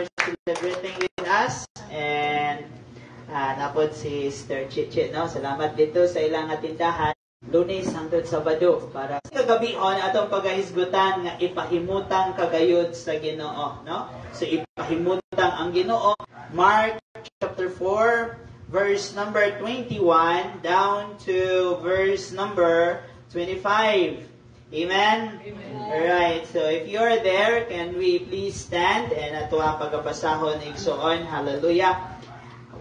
for celebrating with us. And napod si Sister Chichi, no? Salamat dito sa ilang tindahan. Lunes hangtod Sabado para kagabion atong pagahisgutan nga ipahimutang kagayod sa Ginoo, no? So ipahimutang ang Ginoo. Mark chapter 4 verse number 21 down to verse number 25. Amen? Amen. Alright, so if you are there, can we please stand and ato ang pagabasahon igsoon. Hallelujah.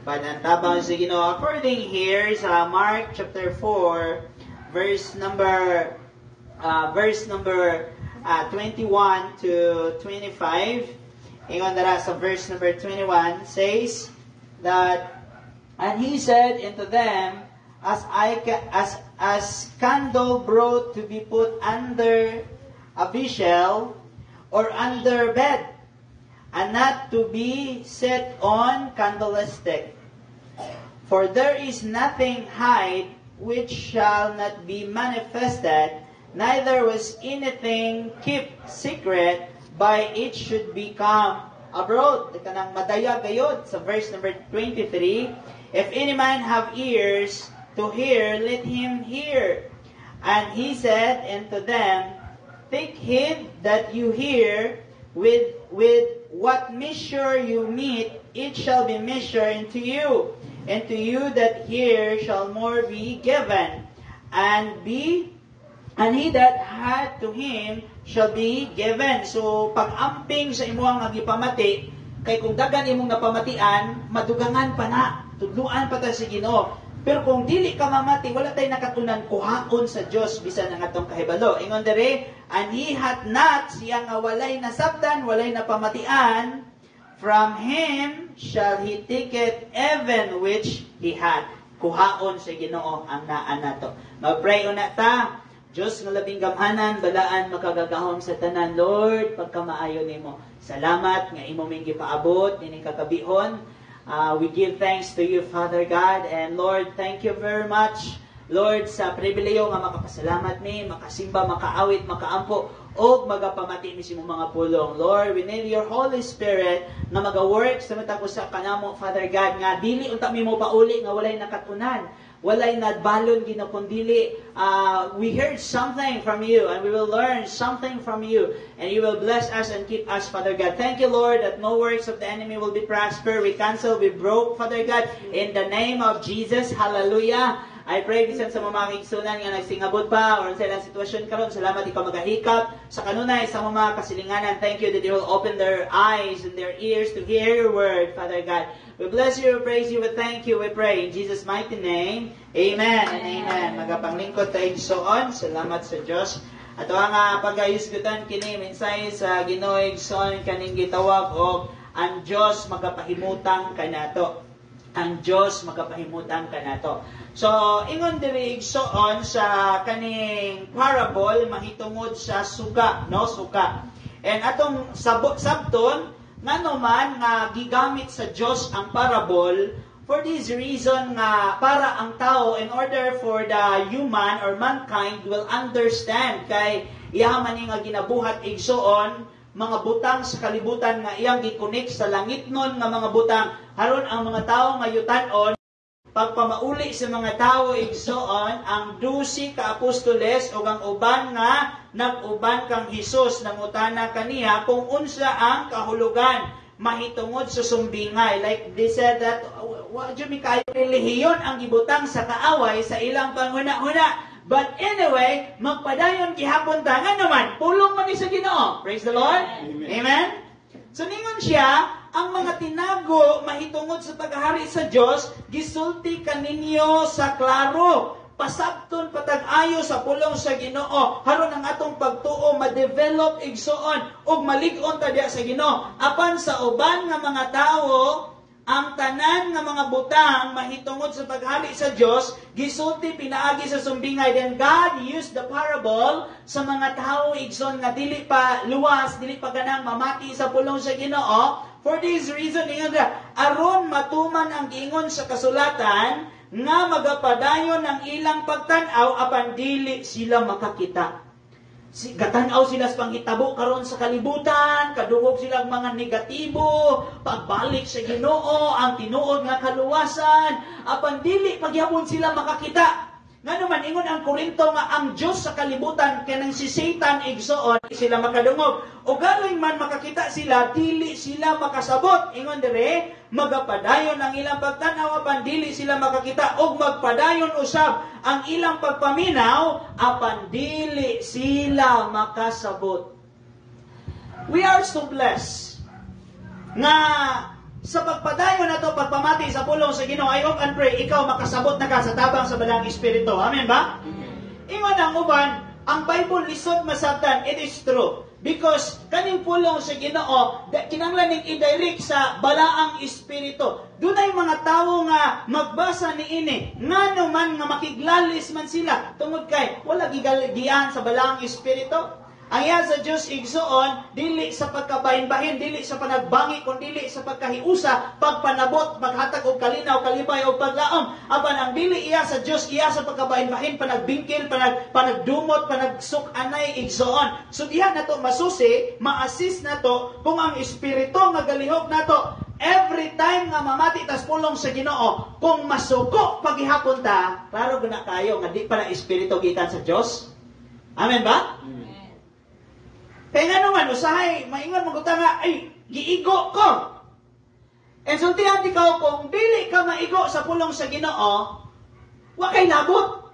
Panantabang sa Ginoo according here sa Mark chapter 4 verse number 21 to 25. Ingon dara sa verse number 21 says that, and he said unto them, as candle brought to be put under a bushel or under bed, and not to be set on candlestick. For there is nothing hid which shall not be manifested, neither was anything kept secret, by it should become abroad. Kanang madaya gayod sa verse number 23. If any man have ears to hear, let him hear. And he said unto them, take heed that you hear, with what measure you mete, it shall be measured unto you. And to you that hear shall more be given, and he that had to him shall be given. So pag-amping sa imuang nagipamati, kay kung dagan imong napamatian, madugangan pa na, tudluan pa ta sa Ginoo. Pero kung dili ka mamati, wala tay nakatunan kuhaon sa Dios bisan ang atong kahibalo. Ingon dere, and he hath not, siya nga walay nasabtan, walay napamatian, from him shall he take it even which he had. Kuhaon sa Ginoo ang naa nato. Mag-pray una ta. Diyos nga labing gamhanan, balaan makagagahom sa tanan. Lord, pagkamaayo nimo. Salamat nga imo ming gipaabot ining kakabihon. We give thanks to you, Father God, and Lord, thank you very much, Lord, sa pribileyo nga makapasalamat mi, makasimba, makaawit, makaampo, o magapamati mi simong mga pulong. Lord, we need your Holy Spirit na mag-work sa mata ko sa kanamo, Father God, nga dili unta mi mo pauli nga walay nakatunan, walay nadbalon ginakundili. We heard something from you, and we will learn something from you, and you will bless us and keep us, Father God. Thank you, Lord, that no works of the enemy will be prosper. We cancel, we broke, Father God, in the name of Jesus. Hallelujah. I pray bisan sa mga igsunan nga nagsingabot pa or sa ilang sitwasyon karon, salamat ikaw magahikap sa kanunay sa mga kasilinganan. Thank you that you will open their eyes and their ears to hear your word, Father God. We bless you, we praise you, we thank you, we pray in Jesus' mighty name. Amen and amen. Magapanglingkod ta igsoon. Salamat sa Dios. Ato ang pagayusgutan kini minsay sa Ginoo igsoon kaning gitawag og ang Dios magapahimutang kanato. Ang Dios magapahimutang kanato. So, ingon diri igsoon sa kaning parable mahitungod sa suka, no? Suka. And atong sabton ngano man nga gigamit sa Dios ang parable for this reason nga para ang tao, in order for the human or mankind will understand kay iyaman nga ginabuhat igsoon mga butang sa kalibutan nga iyang gi-connect sa langitnon nga mga butang aron ang mga tawo nga yutan-on pagpamauli sa mga tawo igsoon ang 12 ka apostoles o ang uban nga nag-uban kang Hesus nangutana kaniya kung unsa ang kahulugan mahitungod sa sumbingay. Like they said that wa jud mi kay relihiyon ang gibutang sa kaaway sa ilang panghuna-huna. But anyway, magpadayon gihapon ta nga naman pulong man ni sa Ginoo. Praise the Lord. Amen. Amen. So ningon siya, ang mga tinago mahitungod sa paghahari sa Dios gisulti kaninyo sa klaro. Pasabton patag-ayo sa pulong sa Ginoo haron ang atong pagtuo ma-develop igsoon ug malig-on ta diha sa Ginoo. Apan sa uban nga mga tawo, ang tanan nga mga butang mahitungod sa paghali sa Dios gisulti pinaagi sa sumbingay. Then God used the parable sa mga tawo igsoon nga dili pa luwas, dili pa ganang mamati sa pulong sa Ginoo. For this reason, aron matuman ang giingon sa kasulatan nga magapadayon ang ilang pagtan-aw apan dili sila makakita. Gatanaw sila sa panghitabo karon sa kalibutan, kadungog sila mga negatibo, pagbalik sa Ginoo, ang tinuod nga kaluwasan, apan dili pagyapon sila makakita. Nga naman, ingon ang Korinto nga ang Diyos sa kalibutan, kanang si Satan igsoon, sila makadungog. O galoy man makakita sila, dili sila makasabot. Ingon dire, magapadayon ang ilang pagtanaw, apan dili sila makakita. O magpadayon usab ang ilang pagpaminaw, apan dili sila makasabot. We are so blessed nga sa pagpadayon na to, pagpamati sa pulong sa Ginoo, I hope and pray, ikaw makasabot na ka sa tabang sa Balang Espiritu. Amen ba? Ingon ang uban, ang Bible lisod masabtan, it is true. Because kaning pulong sa Ginoo, kinahanglan ning i-direct sa Balaang Espiritu. Dunay mga tawo nga magbasa niini, ngano man nga makiglalis man sila tungod kay wala gigian sa Balaang Espiritu. Ang iya sa Diyos igsoon, dili sa pagkabahin-bahin, dili sa panagbangi, kundi dili sa pagkahiusa, pagpanabot, maghatag og kalinaw, kalibay o paglaom. Apan ang dili iya sa Diyos, iya sa pagkabahin-bahin, panagbingkil, panagdumot, panagsuk-anay igsoon. So diha na to masusi, ma-assist na to kung ang Espiritu nga galihok na to. Every time nga mamati tas pulong sa Ginoo, kung masuko paghihapon ta, klaro guna kayo nga di pa na Espiritu gikan sa Diyos. Amen ba? Kaya nga naman, usahay, maingon mga nga, ay, giigo ko. And so, tiyan ikaw, kung dili ka maigo sa pulong sa Ginoo, wa kay labot.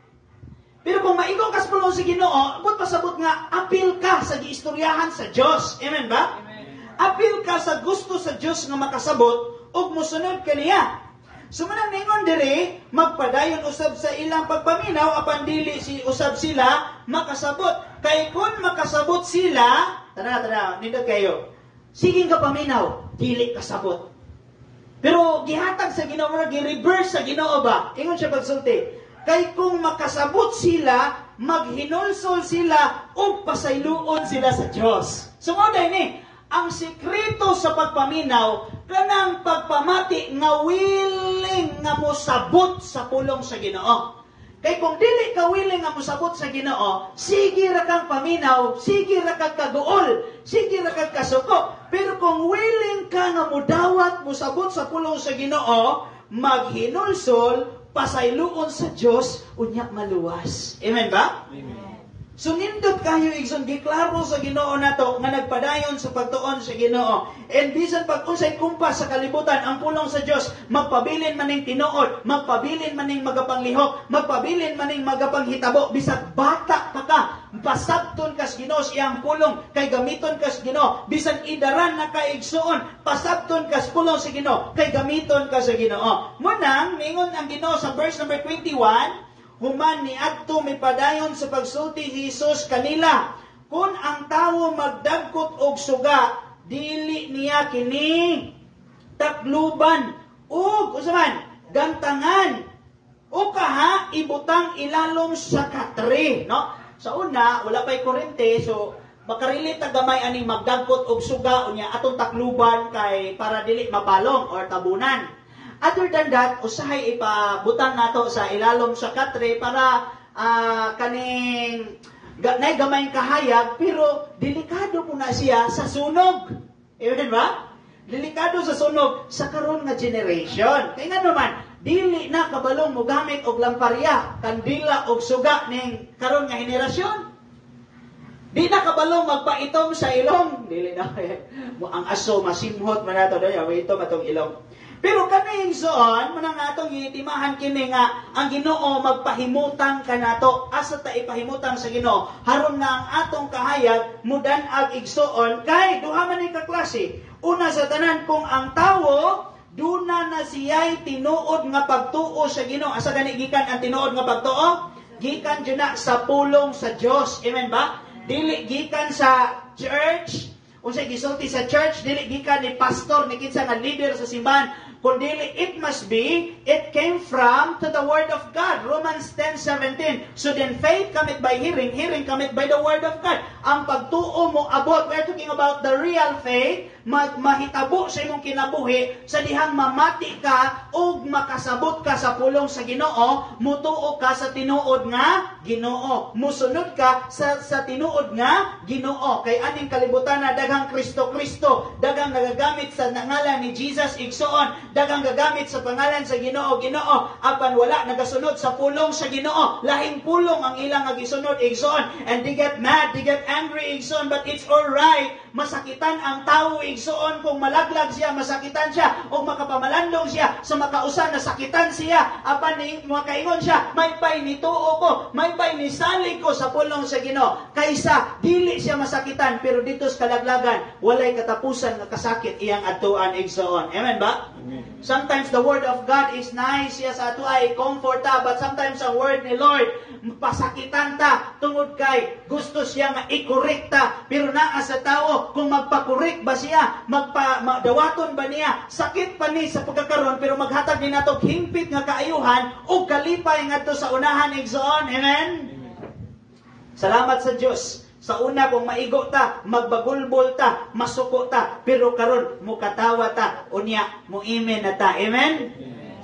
Pero kung maigo ka sa pulong sa Ginoo, but pasabot nga, apil ka sa giistoryahan sa Diyos. Amen ba? Amen. Apil ka sa gusto sa Diyos nga makasabot, ug musunod ka niya. Sumanang ningon diri, magpadayon usab sa ilang pagpaminaw, apan dili usab sila makasabot. Kay kun makasabot sila, tara, nindot kayo. Sige ka paminaw, dili kasabot. Pero gihatag sa Ginoo, gi-reverse sa Ginoo ba? Ingon siya pagsulti. Kay kung makasabot sila, maghinulsol sila ug pasayloon sila sa Dios. Sumoday ni, ang sikreto sa pagpaminaw, kanang pagpamati nga willing nga mosabot sa pulong sa Ginoo. Kay kung dili ka willing nga mosabot sa Ginoo, sige ra kang paminaw, sige ra kang kaduol, sige ra kang kasuko. Pero kung willing ka nga modawat mosabot sa pulong sa Ginoo, maghinulsol, pasayloon sa Dios, unya maluwas. Amen ba? Amen. So nindot kayo igsoon giklaro sa Ginoo nato nga nagpadayon sa pagtuon sa Ginoo. And bisan pag unsay kumpas sa kalibutan ang pulong sa Dios, magpabilin man ning tinuod, magpabilin man ning magapanglihok, magpabilin man ning magapanghitabo, bisag bata pa ka, pasabton kas Ginoo iyang pulong kay gamiton kas Ginoo. Bisan idaran na ka igsoon, pasabton kas pulong sa Ginoo kay gamiton ka sa Ginoo. Munang ningon ang Ginoo sa verse number 21, human ni adto mipadayon sa pagsulti Jesus kanila. Kung ang tawo magdagkot og suga, dili niya kini takluban ug usaman gantangan o kaha ibutang ilalom sa katre, no? Sa una wala pay kurente, so makarili ta gamay ani magdagkot og suga unya atong takluban kay para dili mabalong or tabunan. Other than that, usahay ipabutang nato sa ilalom sa katre para kaning nay gamay kahayag, pero delikado po na siya sa sunog. Amen ba? Delikado sa sunog sa karon nga generation. Kaya nga naman, dili na kabalong mo gamit og lamparya, kandila og suga ning karon nga henerasyon. Di na kabalong magpaitom sa ilong. Dili na. Ang aso masimhot man nato dayo, itom atong ilong. Pero kaning soon, manang atong itimahan kini nga ang Ginoo magpahimutan kanato. Asa ta ipahimutang sa Ginoo? Haron nga ang atong kahayag mudan-ag igsoon kay duha man ni kaklase. Una sa tanan, kung ang tawo duna na siya'y tinuod nga pagtuo sa Ginoo. Asa gani gikan ang tinuod nga pagtuo? Gikan dyan na sa pulong sa Dios. Amen ba? Dili gikan sa church unsay gisulti sa church, dili gikan ni pastor ni kinsa nga leader sa simbahan, kundi it must be, it came from to the Word of God. Romans 10:17. So then faith cometh by hearing, hearing cometh by the Word of God. Ang pagtuo mo abot, we're talking about the real faith, mahitabo sa imong kinabuhi, sa dihang mamati ka o makasabot ka sa pulong sa Ginoo, mutuo ka sa tinuod nga Ginoo. Musunod ka sa tinuod nga Ginoo. Kay aning kalibutan na daghang Kristo, daghang nagagamit sa ngalan ni Jesus igsoon, daghang gagamit sa pangalan sa Ginoo, apan wala nagasunod sa pulong sa Ginoo. Lahing pulong ang ilang nagisunod igsoon, and they get mad, they get angry igsoon, but it's all right. Masakitan ang tao igsoon kung malaglag siya, masakitan siya, o makapamalandong siya, sa makausan nasakitan siya, apan makaingon siya, may pay nituo ko, may pay nisali ko sa pulong sa Ginoo, kaysa dili siya masakitan, pero dito sa kalaglagan, walay katapusan nga kasakit iyang atuan igsoon. Amen ba? Amen. Sometimes the word of God is nice, siya sa ato ay comfort ta, but sometimes ang word ni Lord, pasakitan ta, tungod kay gusto siya nga ikorekta, pero naa sa tao, kung magpakorek ba siya, magdawaton ba niya, sakit pa ni sa pagkakaroon, pero maghatag din nato himpit nga kaayuhan, o kalipay nga to sa unahan igsoon. Amen? Salamat sa Diyos. Sa una, kung maigo ta, magbagulbol ta, masuko ta, pero karon mukatawa ta, unya, muimen na ta. Amen?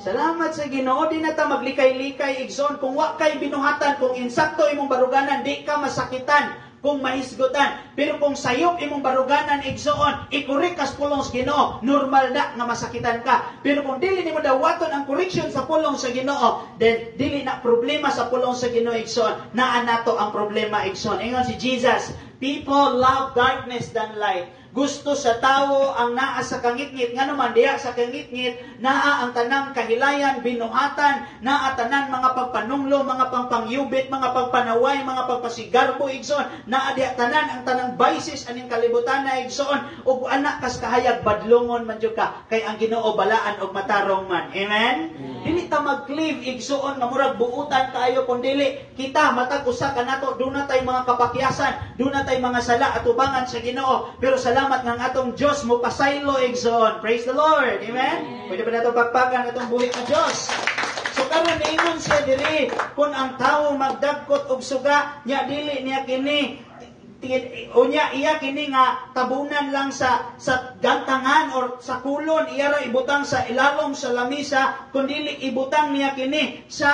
Salamat sa Ginoo, di na ta maglikay-likay igsoon. Kung wa kay binuhatan, kung insakto imong baruganan, di ka masakitan kung mahisgutan. Pero kung sayop imong baruganan igsoon, ikurik kas pulong sa Ginoo, normal na nga masakitan ka. Pero kung dili nimo dawaton ang correction sa pulong sa Ginoo, then dili na problema sa pulong sa Ginoo igsoon, naa nato ang problema igsoon. Ingon si Jesus, people love darkness than light. Gusto sa tao ang naa sa kangitngit, nga naman diya sa kangitngit, naa ang tanang kahilayan, binuhatan, naa tanan mga pagpanunglo, mga pangpangyubit, mga pagpanaway, mga pagpasigarbo igsoon, naa diya tanan ang tanang vices aning kalibutan na igsoon, ug anak kas kahayag badlongon man jud ka, kay ang Ginoo balaan og matarong man. Amen? Dili ta mag-cleave igsoon nga murag buutan kayo, kun dili kita matag usa kanato, duna tay mga kapakyasan, duna tay mga sala at ubangan sa Ginoo, pero salamat ng atong Diyos mo pasaylo igsoon. Praise the Lord. Amen? Pwede ba nato pagpakan atong buhit na Diyos? So karon niingon siya diri, kung ang tawo magdagkot og suga, nya dili niya kini unya iya kini nga tabunan lang sa gantangan or sa kulon, iya ra ibutang sa ilalom sa lamisa, kundi ibutang niya kini sa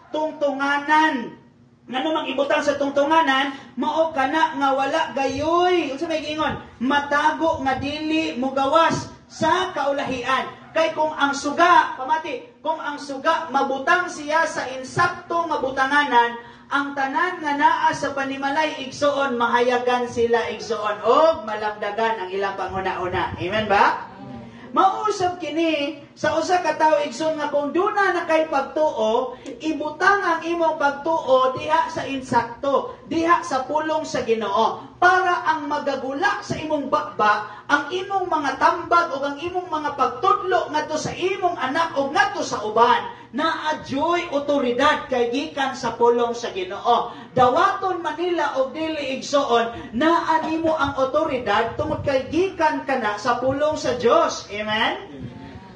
tungtunganan. Nga namang ibutang sa tungtunganan, mao kana nga wala gayoy, unsa may giingon, matago nga dili mugawas sa kaulahian. Kay kung ang suga, pamati, kung ang suga mabutang siya sa insakto nga butanganan, ang tanan nga naa sa panimalay igsoon, mahayagan sila igsoon og malabdagan ang ilang panguna-una. Amen ba? Mausap kini sa usa ka tawo igsoon nga kung duna na kay pagtuo, ibutang ang imong pagtuo diha sa insakto, diha sa pulong sa Ginoo, para ang magagula sa imong bakba, ang imong mga tambag o ang imong mga pagtudlo ngadto sa imong anak o ngadto sa uban, na adyoy otoridad kay gikan sa pulong sa Ginoo. Dawaton Manila og dili igsoon, na animo ang otoridad tungod kay gikan kana sa pulong sa Dios. Amen?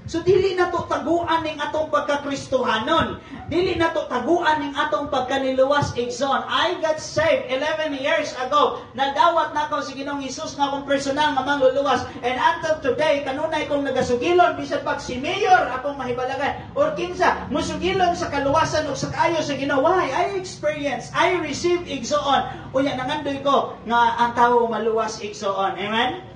So dili na to taguan ning atong pagkakristohanon. Dili na to taguan ning atong pagkaniluwas igsoon. I got saved 11 years ago. Nadawat na ako si Ginoong Hesus nga akong personal nga mangluluwas. And until today, kanunay kong nagasugilon bisan pag si mayor akong mahibalagan or kinsa musugilon sa kaluwasan o sa kaayo sa Ginoo. Why? I receive igsoon. Unya nangandoy ko nga ang tawo maluwas igsoon. Amen?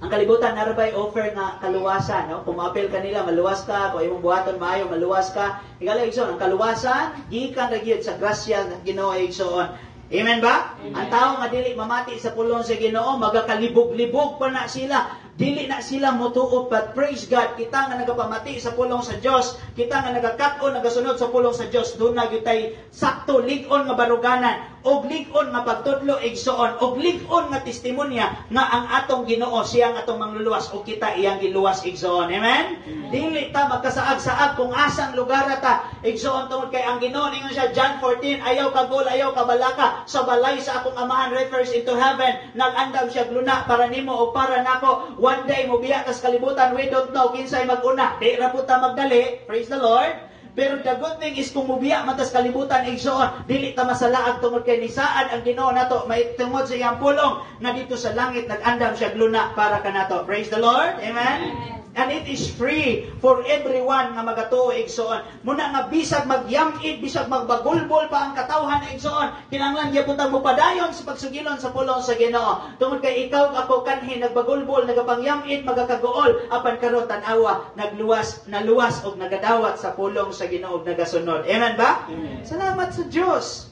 Ang kalibutan narabay offer nga kaluwasan, no? Kung ma-appeal kanila, maluwas ka, kung imong buhaton maayo, maluwas ka. Higala igsoon, ang kaluwasan gikan ra gyud sa grasya nga Ginoo igsoon. Amen ba? Amen. Ang tao nga dili mamati sa pulong sa Ginoo, magakalibog-libog pa na sila. dili na sila motuo, but praise God, kita nga nagapamati sa pulong sa Dios, kita nga nagakaton, nagasunod sa pulong sa Dios, doon na gyutay sakto lig-on nga baruganan, og lig-on nga pagtudlo igsoon, og lig-on nga testimonya nga ang atong Ginoo siya nga atong mangluluwas og kita iyang giluwas igsoon. Amen? Dili ta magkasaag-saag kung asang lugar ta igsoon tungod kay ang Ginoo ningon siya John 14, ayaw kagol, ayaw kabalaka sa balay sa akong amahan refers into heaven. Nag-andam siya gluna para nimo o para nako. One day mo biya kas kalibutan, we don't know kinsay mag-una. Di ra po ta magdali. Praise the Lord. Pero the good thing is kung mubiya man tas kalibutan igsoon, dili ta masalaag tungod kay nisaad ang Ginoo nato maitungod sa iyang pulong na dito sa langit nag-andam siya gluna para kanato. Praise the Lord. Amen. And it is free for everyone nga magatuo igsoon. Muna nga bisag magyamid, bisag magbagulbol pa ang katawhan igsoon, kinahanglan gyud puntang mupadayon sa pagsugilon sa pulong sa Ginoo. Tungod kay ikaw ako kanhi nagbagulbol, nagapangyamid, magakagool apan karon tan-awa naluwas og nagadawat sa pulong sa Ginoo ug nagasunod. Amen ba? Amen. Salamat sa Dios.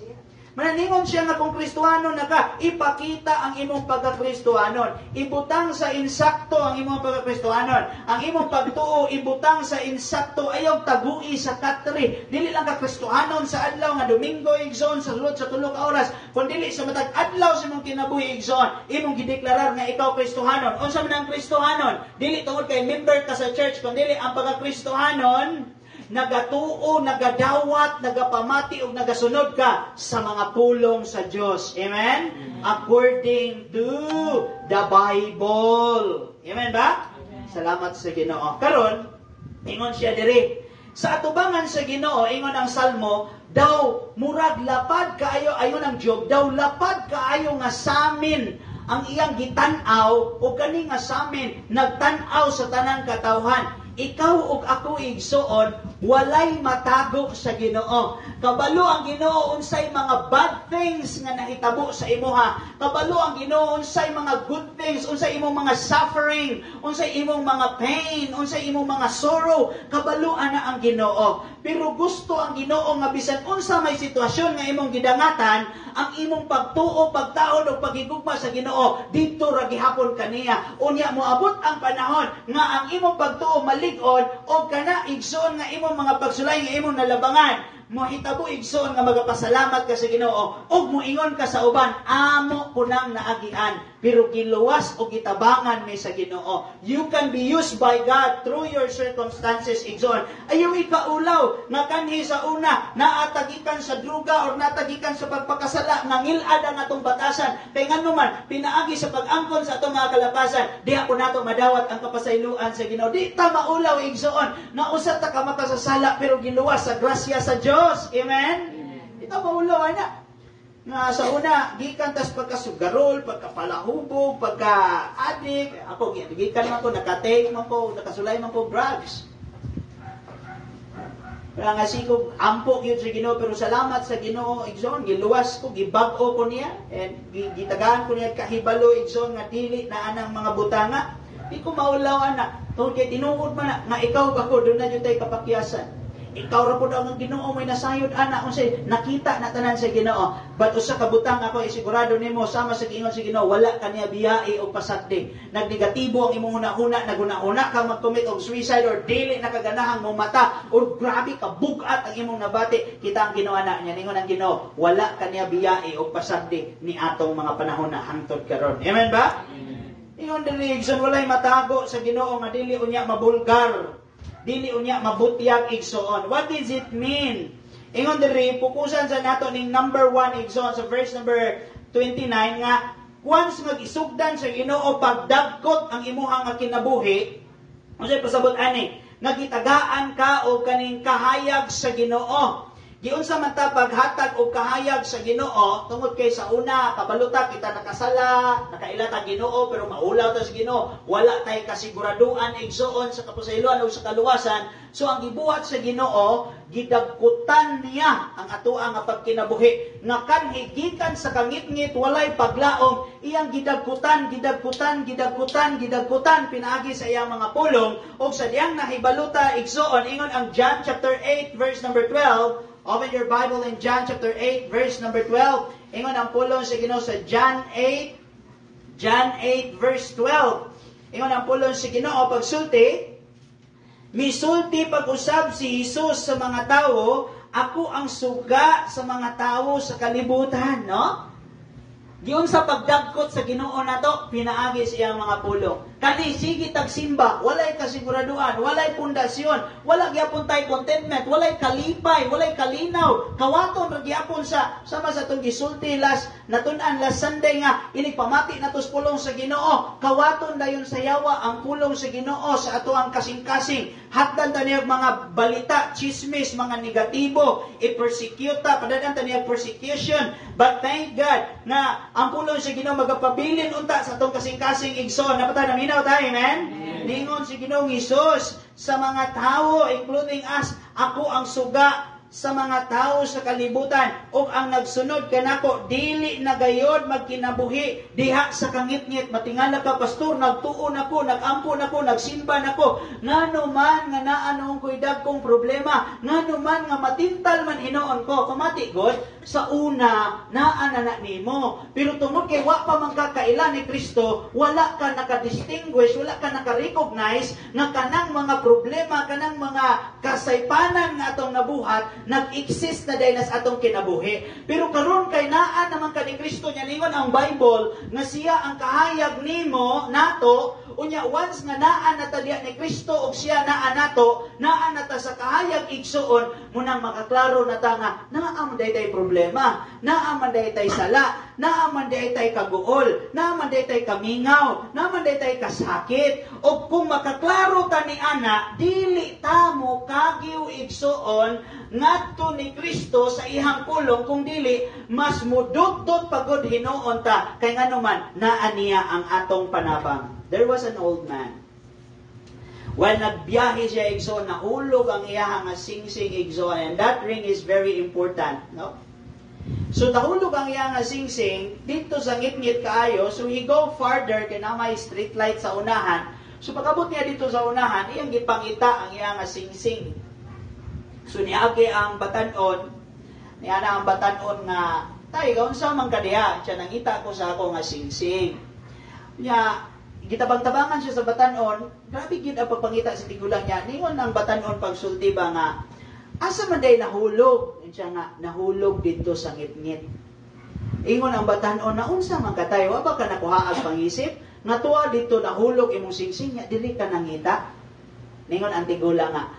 Mananingon siya nga kung Kristohanon na ka, ipakita ang imong pagka-Kristohanon. Ibutang sa insakto ang imong pagka-Kristohanon. Ang imong pagtuo, ibutang sa insakto, ayaw tagui sa katri. Dili lang ka Kristohanon sa adlaw nga Domingo igsoon sa sulod sa 3 ka oras. Kung dili sa matag adlaw sa imong kinabuhi igsoon, imong gideklarar nga ikaw Kristohanon. Unsa man ang Kristohanon? Dili tungod kay member ka sa church, kung dili ang pagka-Kristohanon, nagatuo, nagadawat, nagapamati ug nagasunod ka sa mga pulong sa Dios. Amen? According to the Bible. Amen ba? Amen. Salamat sa Ginoo. Karon, ingon siya diri, sa atubangan sa Ginoo, ingon ang Salmo, daw murag lapad kaayo ayon ang Job, daw lapad kaayo nga samin ang iyang gitan-aw o kani nga samin nagtan-aw sa tanang katawhan. Ikaw ug ako igsoon, walay matago sa Ginoo. Kabalo ang Ginoo unsay mga bad things nga nahitabo sa imuha. Kabalo ang Ginoo unsay mga good things, unsay imong mga suffering, unsay imong mga pain, unsay imong mga sorrow. Kabalo ana ang Ginoo. Pero gusto ang Ginoo nga bisan unsa may sitwasyon nga imong gidangatan, ang imong pagtuo, pagtaon ug pagigugma sa Ginoo didto ra gihapon kaniya. Unya moabot ang panahon nga ang imong pagtuo malig-on o kana igsoon nga imong mga pagsulay nga imong nalabangan, mohitabo igsoon nga magapasalamat ka sa Ginoo ug moingon ka sa uban, amo kunang naagian, pero giluwas o gitabangan mi sa Ginoo. You can be used by God through your circumstances igsoon. Ayaw ikaulaw nga kanhi sa una naatagikan sa druga or natagikan sa pagpakasala nga ngilad ang atong batasan kay ngano man pinaagi sa pag-angkon sa atong mga kalapasan, diha po nato madawat ang kapasayloan sa Ginoo. Di ta maulaw igsoon na usa ta ka makasasala pero giluwas sa grasya sa Dios. Amen? Ito maulaw na. Nga sa una, gikan tas pagkasugarol, pagkapalahubog, pagka-addict. Ako, gikan man ko, nakatake man ko, nakasulay man ko, drugs. Kaya nga sikog, ampo yun sa Ginoo, pero salamat sa Ginoo, igsoon, giluwas ko, gibag-o ko niya, and gitagaan ko niya kahibalo, igsoon, nga dili na anang mga butanga. Di ko maulaw na. Tungkol kay tinuod man na, nga ikaw ako, doon na yun tayo kapakyasan. Ikaw ra pud ang Ginoo may nasayod ana unsay nakita na tanan sa Ginoo. But usa ka butang ako isigurado nimo sama sa giingon sa Ginoo wala kaniya biyai o pasagdi. Nagnegatibo ang imong hunahuna, naguna-una kang mag-commit og suicide or dili nakaganahang mumata or grabe ka bugat ang imong nabati, kita ang Ginoo ana nya ningon ang Ginoo wala kaniya biyai o pasagdi ni atong mga panahon na hangtod karon. Amen ba? Ingon dili igsoon walay matago sa Ginoo nga dili unya mabulgar. Dili unya mabutyag igsoon. What does it mean? Ingon diri pukusan sa nato ning number 1 igsoon sa verse number 29 nga once magisugdan sa Ginoo pagdagkot ang imuha nga kinabuhi, unsay pasabot ani? Nagitagaan ka o kaning kahayag sa Ginoo. Giunsa man ta paghatag og kahayag sa Ginoo tungod kay sa una kabaluta kita nakasala, nakailata Ginoo pero maulaw ta sa Ginoo, wala tay kasiguraduan igsoon sa kapasayloan o sa kaluwasan. So ang gibuhat sa Ginoo, gidagkutan niya ang atoa nga pagkinabuhi nga kanhi gikan sa kangit-ngit walay paglaom, iyang gidagkutan pinaagi sa iyang mga pulong og sa diyang nahibaluta igsoon ingon ang John chapter 8 verse number 12. Open your Bible in John chapter 8, verse number 12. Ingon ang pulong sa Ginoo sa John 8, verse 12. Ingon ang pulong sa Ginoo pagsulti, misulti pag-usab si Jesus sa mga tao, ako ang suga sa mga tao sa kalibutan, no? Giyon sa pagdagkot sa Ginoo nato, pinaagi siya mga pulong. Kani sige tagsimba, walay kasiguraduan, walay pundasyon, wala gyapon tay contentment, walay kalipay, walay kalinaw. Kawaton ra gyapon sa sama sa tong gisulti las natun-an last Sunday nga inig pamati natos pulong sa Ginoo. Kawaton dayon sa yawa ang pulong sa Ginoo sa ato ang kasing-kasing. Hatdan ta niyang mga balita, chismis, mga negatibo, i-persecute ta, padadan ta niyang persecution. But thank God na ang pulong sa Ginoo magapabilin unta sa atong kasing-kasing igsoon. Napata naminaw tayo, amen? Ningon si Ginoong Hesus sa mga tao, including us, ako ang suga sa mga tao sa kalibutan, ug ang nagsunod kanako dili na gayod magkinabuhi diha sa kangitngit. Matingala ka, pastor, nagtuon ako, nagampo nako, nagsimba nako, ngano man nga naanong ko'y dagkong problema, ngano man nga matintal man hinoon ko. Kumati god sa una naan na nimo, pero tungod kay wa pa man kakailan ni Kristo, wala ka nakadistinguish, wala ka nakarecognize nga kanang mga problema, kanang mga kasaypanan nga atong nabuhat nag-exist na dahil sa atong kinabuhi. Pero karon kay naa naman ka ni Kristo, niya ningon ang Bible nga siya ang kahayag nimo nato. Unya once nga naa na ta diha ni Kristo ug siya naa nato, naa na ta sa kahayag igsuon, munang makaklaro na ta nga naa man day tay problema, naa man day tay sala, naa man day tay kaguol, naa man day tay kamingaw, naa man day tay kasakit. Ug kung makaklaro ta ni ana, dili ta mo kagiw igsuon ngadto ni Kristo sa ihang pulong, kung dili mas mudot-dot pagod hinuon ta kay ngano man naa niya ang atong panabang. There was an old man. When nagbiyahe siya igsoon, nahulog ang iyang nga singsing igsoon, and that ring is very important, no? So nahulog ang iyang nga singsing dito sa ngit-ngit kaayo, so he go farther kay na may street light sa unahan. So pagabot niya dito sa unahan, iyang gipangita ang iyang nga singsing. So niagi ang batanon, niya na ang batanon nga, tay, kaunsa man ka diha? Siya nangita ko sa ako nga singsing. Niya, gitabang-tabangan siya sa batanon, grabe gid ang pagpangita sa tigulang niya. Ningon ang batanon pagsulti ba nga, asa man day nahulog? Siya nga, nahulog dito sa ngit-ngit. Ingon ang batanon, naunsa man ka tayo, wa ba ka nakuhaag pangisip? Nga tuwa dito nahulog imong singsing niya, dili ka nangita. Ningon ang tigulang nga,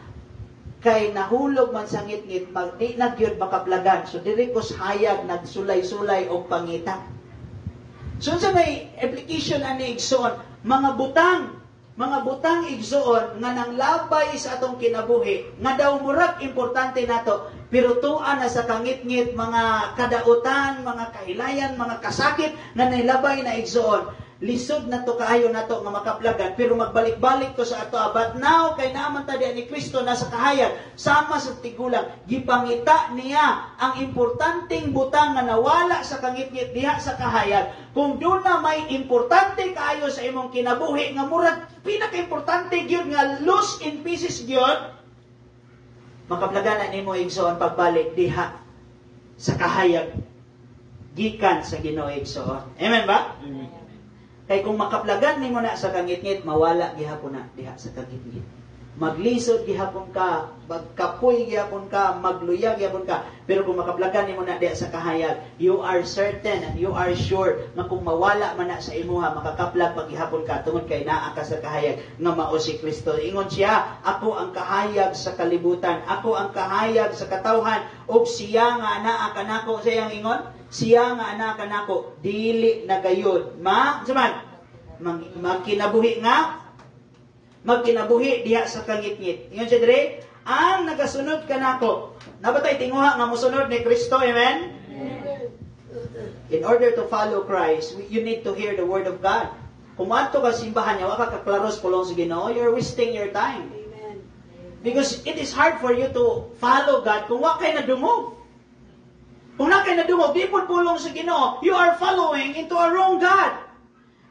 kay nahulog man sa ngit-ngit, di na gyud makaplagan. So diri ko hayag nagsulay-sulay og pangita. So sa may application ani igsoon, mga butang igsoon nga nang labay sa atong kinabuhi, nga daw murag importante nato, pero tuan na sa kangit-ngit, mga kadautan, mga kahilayan, mga kasakit nga nailabay na igsoon. Lisod na to kaayo na to nga makaplagan, pero magbalik-balik to sa ato. But now, kay naman ta diha ni Kristo nasa kahayag, sama sa tigulang, gipangita niya ang importanteng butang nga nawala sa kangit-ngit diha sa kahayag. Kung doon na may importante kaayo sa imong kinabuhi, nga murag pinaka-importante gyud nga loose in pieces gyud, makaplagan na nimo igsoon pagbalik diha sa kahayag gikan sa Ginoo igsoon. Amen ba? Amen. Kay kung makaplagan nimo na sa kangit-ngit, mawala gihapon na diha sa kangit-ngit. Maglisod gihapon ka, magkapoy gihapon ka, magluyag gihapon ka. Pero kung makaplagan nimo na diha sa kahayag, you are certain and you are sure na kung mawala man na sa imuha, makakaplag pag gihapon ka tungod kay naa ka sa kahayag nga mao si Kristo. Ingon siya, ako ang kahayag sa kalibutan, ako ang kahayag sa katawhan, ug siya nga anaa kanako. Sa iyang ingon, siya nga anak kanako dili na gayud magkinabuhi diha sa kangit-ngit. Ingon siya dire, ang nagasunod kanako, nabatay tinguha nga mosunod ni Kristo. Amen? In order to follow Christ, you need to hear the word of God. Kung adto ka simbahan niya, wa ka kaklaros pulong sa Ginoo, you're wasting your time. Because it is hard for you to follow God kung wa kay nadungog. Kung na kayo nadungog, di po pulong sa Ginoo, you are following into a wrong God.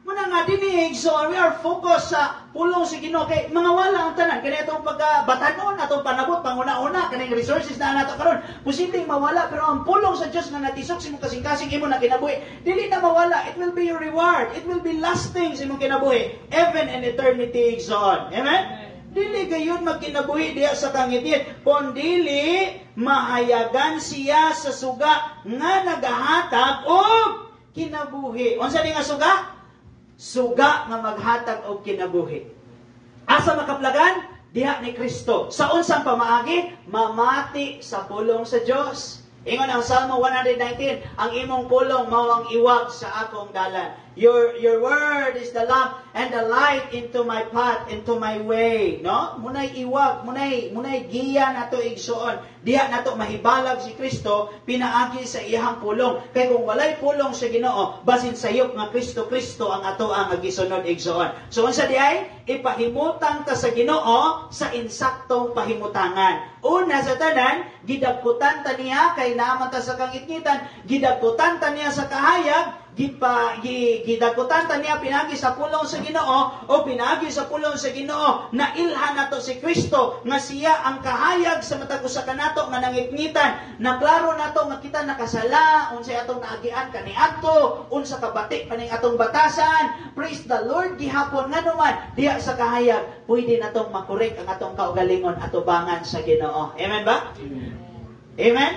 Muna nga din so we are focused sa pulong sa Ginoo kay mga wala ang tanan kani atong pagabatanon atong panabot panguna-una kaning resources na nato karon posibleng mawala pero ang pulong sa Dios nga natisok sa imong kasing-kasing imo na kinabuhi dili na mawala. It will be your reward. It will be lasting sa imong kinabuhi even in eternity exon. Amen. Dili gayon magkinabuhi diya sa kangitid kun dili mahayagan siya sa suga nga nagahatag og kinabuhi. Unsa ni nga suga? Suga nga maghatag og kinabuhi. Asa makaplagan? Diha ni Kristo. Sa unsang pamaagi? Mamati sa pulong sa Dios. Ingon ang Salmo 119, ang imong pulong mao ang iwag sa akong dalan. Your word is the lamp and the light into my path, into my way. No? Munay iwag, munay giya nato igsuon. Diha nato mahibalag si Kristo pinaagi sa iyang pulong. Kay kung walay pulong sa Ginoo, basin sayop nga Kristo ang ato ang gisunod igsuon. So unsa diay? Ipahimutang ta sa Ginoo sa insaktong pahimutangan. Una sa tanan, gidagkutan ta niya kay naman ta sa kangitngitan, gidagkutan ta niya sa kahayag, gidagutan ta niya pinagi sa pulong sa Ginoo o pinagi sa pulong sa Ginoo na ilhan nato si Kristo nga siya ang kahayag sa matag usa kanato nga nangitngitan na klaro nato nga kita nakasala unsay atong naagian kaniadto unsa kabati paning atong batasan. Praise the Lord gihapon nganuman diha sa kahayag pwede natong makorek ang atong kaugalingon atubangan sa Ginoo. Amen ba? Amen.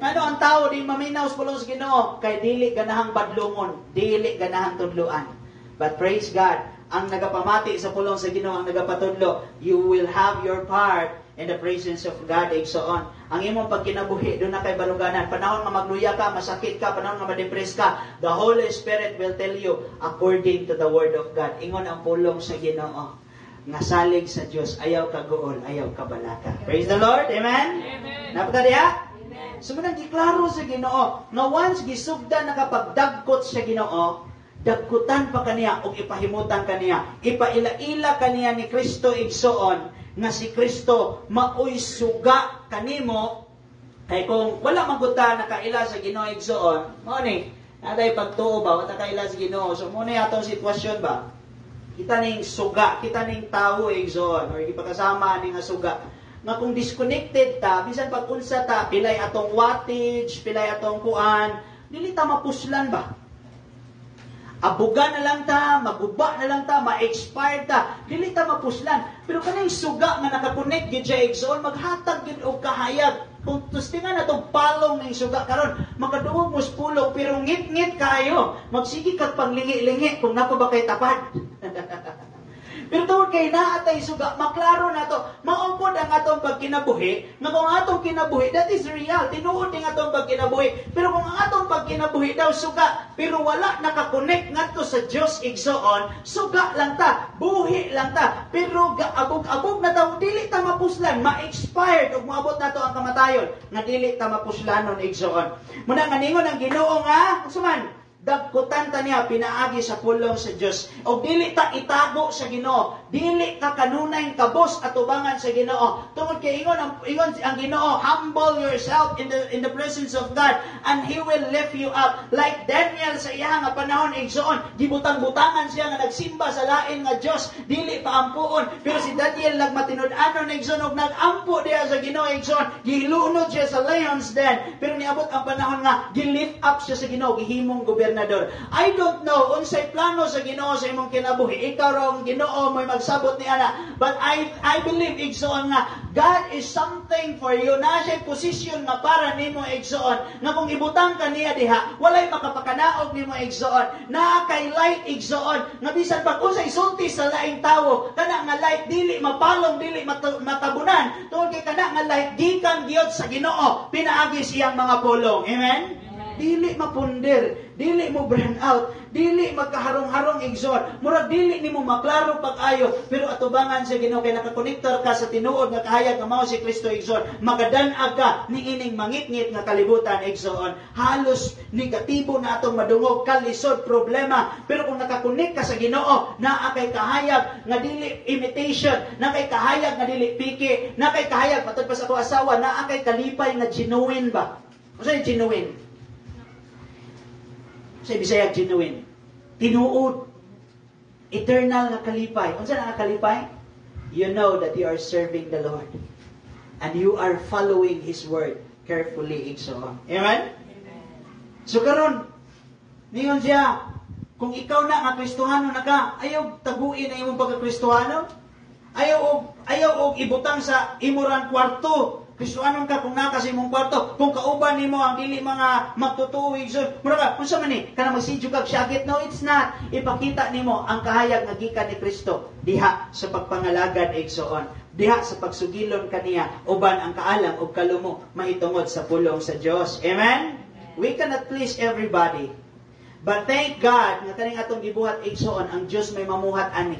Ano ang tao di maminaw sa pulong sa Ginoo kay dili ganahang badlungon, dili ganahang tudloan. But praise God, ang nagapamati sa pulong sa Ginoo, ang nagapatudlo, you will have your part in the presence of God and so on. Ang imong pagkinabuhi doon na kay baluganan. Panahon nga magluya ka, masakit ka, panahon nga ma-depress ka, the Holy Spirit will tell you according to the Word of God. Ingon ang pulong sa Ginoo. Nasalig sa Dios, ayaw ka gool, ayaw ka balaka. Praise the Lord, amen? Amen. Napata diha? So, manang giklaro sa Ginoo, na once gisugdan nakapagdagkot sa Ginoo, dagkutan pa kaniya o ipahimutan kaniya, ipaila-ila kaniya ni Kristo igsoon, na si Kristo maoy suga kanimo, kay kung wala maguta nakaila sa Ginoo igsoon, mo ni, naday pagtuo ba, wala kaila sa Ginoo, so muna atong sitwasyon ba, kita ning suga, kita ning tawo igsoon, or ipakasama ning suga, nga kung disconnected ta, bisan pag unsa ta, pilay atong wattage, pilay atong kuan, dili ta mapuslan ba? Abuga na lang ta, maguba na lang ta, ma-expire ta, dili ta mapuslan. Pero kanang suga nga nakakonect gid sa igsoon, maghatag gid og kahayag. Kung tustingan na itong palong ng suga karon, makadungog mo sa pulong, pero ngit-ngit kayo. Magsige kag panglingi-lingi kung napa ba kay tapad. Pero tungod kay naatay suga, maklaro na to, maumpod ang atong pagkinabuhi, na kung atong kinabuhi, that is real, tinuod ang atong pagkinabuhi. Pero kung ang atong pagkinabuhi daw suga, pero wala nakakonect nga to sa Diyos igsoon, suga lang ta, buhi lang ta, pero abog-abog na tayo, dili ta mapuslan, ma-expired, o maabot na to ang kamatayon, nga dili ta mapuslanon igsoon. Muna nga ningon ang Ginoo nga, suman, dagkutan ta niya pinaagi sa pulong sa Dios o dili ta itago sa Ginoo, dili ka kanunay kabos at ubangan sa Ginoo. Tungod kay ingon ang Ginoo, humble yourself in the presence of God and He will lift you up. Like Daniel sa iya nga panahon igsoon, gibutang-butangan siya nga nagsimba sa lain nga Dios, dili pa ampuon, pero si Daniel nagmatinud-anon igsoon og nagampo diha sa Ginoo igsoon, gihilunod siya sa lions den, pero niabot ang panahon nga gi-lift up siya sa Ginoo, gihimong gobernador. I don't know unsay plano sa Ginoo sa imong kinabuhi. Ikaw ra ang Ginoo may magsabot ni ana. But I believe igsoon nga God is something for you. Na siya position nga para nimo igsoon. Nga kung ibutang ka niya diha, walay makapakanaog nimo igsoon. Na kay light igsoon. Nga bisan pag unsay sulti sa laing tawo, kana nga light dili mapalong, dili matabunan. Tungod kay kana nga light gikan gyud sa Ginoo pinaagi siyang mga pulong. Amen. Dili mapunder, dili mo burn out, dili magkaharong-harong igsoon. Murag dili nimo maklaro pag-ayo, pero atubangan sa Ginoo kay nakakonektor ka sa tinuod nga kahayag nga mao si Kristo igsoon. Magadan-ag ka niining mangit-ngit nga kalibutan igsoon. Halos negatibo na atong madungog, kalisod, problema. Pero kung nakakonek ka sa Ginoo, naa kay kahayag nga dili imitation, naa kay kahayag nga dili piki, naa kay kahayag matod pa sa ato asawa, naa kay kalipay nga genuine ba? Unsay genuine? Sa Bisaya, genuine. Tinuod. eternal nga kalipay. Unsa na nga kalipay? You know that you are serving the Lord. And you are following His word carefully. Igsoon. Amen? So karon, ningon siya, kung ikaw na nga Kristohano na ka, ayaw taguin ang imong pagka-Kristohano. Ayaw og ibutang sa imurang kwarto. Kristohanon ka kung naka sa imong kwarto. Kung kauban nimo ang dili mga magtutuig. So, mura ka, kung sa man kana magsidyo kag syagit. No, it's not. Ipakita nimo ang kahayag nga gikan ni Kristo diha sa pagpangalagad igsoon. Diha sa pagsugilon kaniya uban ang kaalam ug kalumo mahitungod sa pulong sa Dios. Amen? We cannot please everybody. But thank God nga kaning atong gibuhat igsoon ang Dios may mamuhat ani.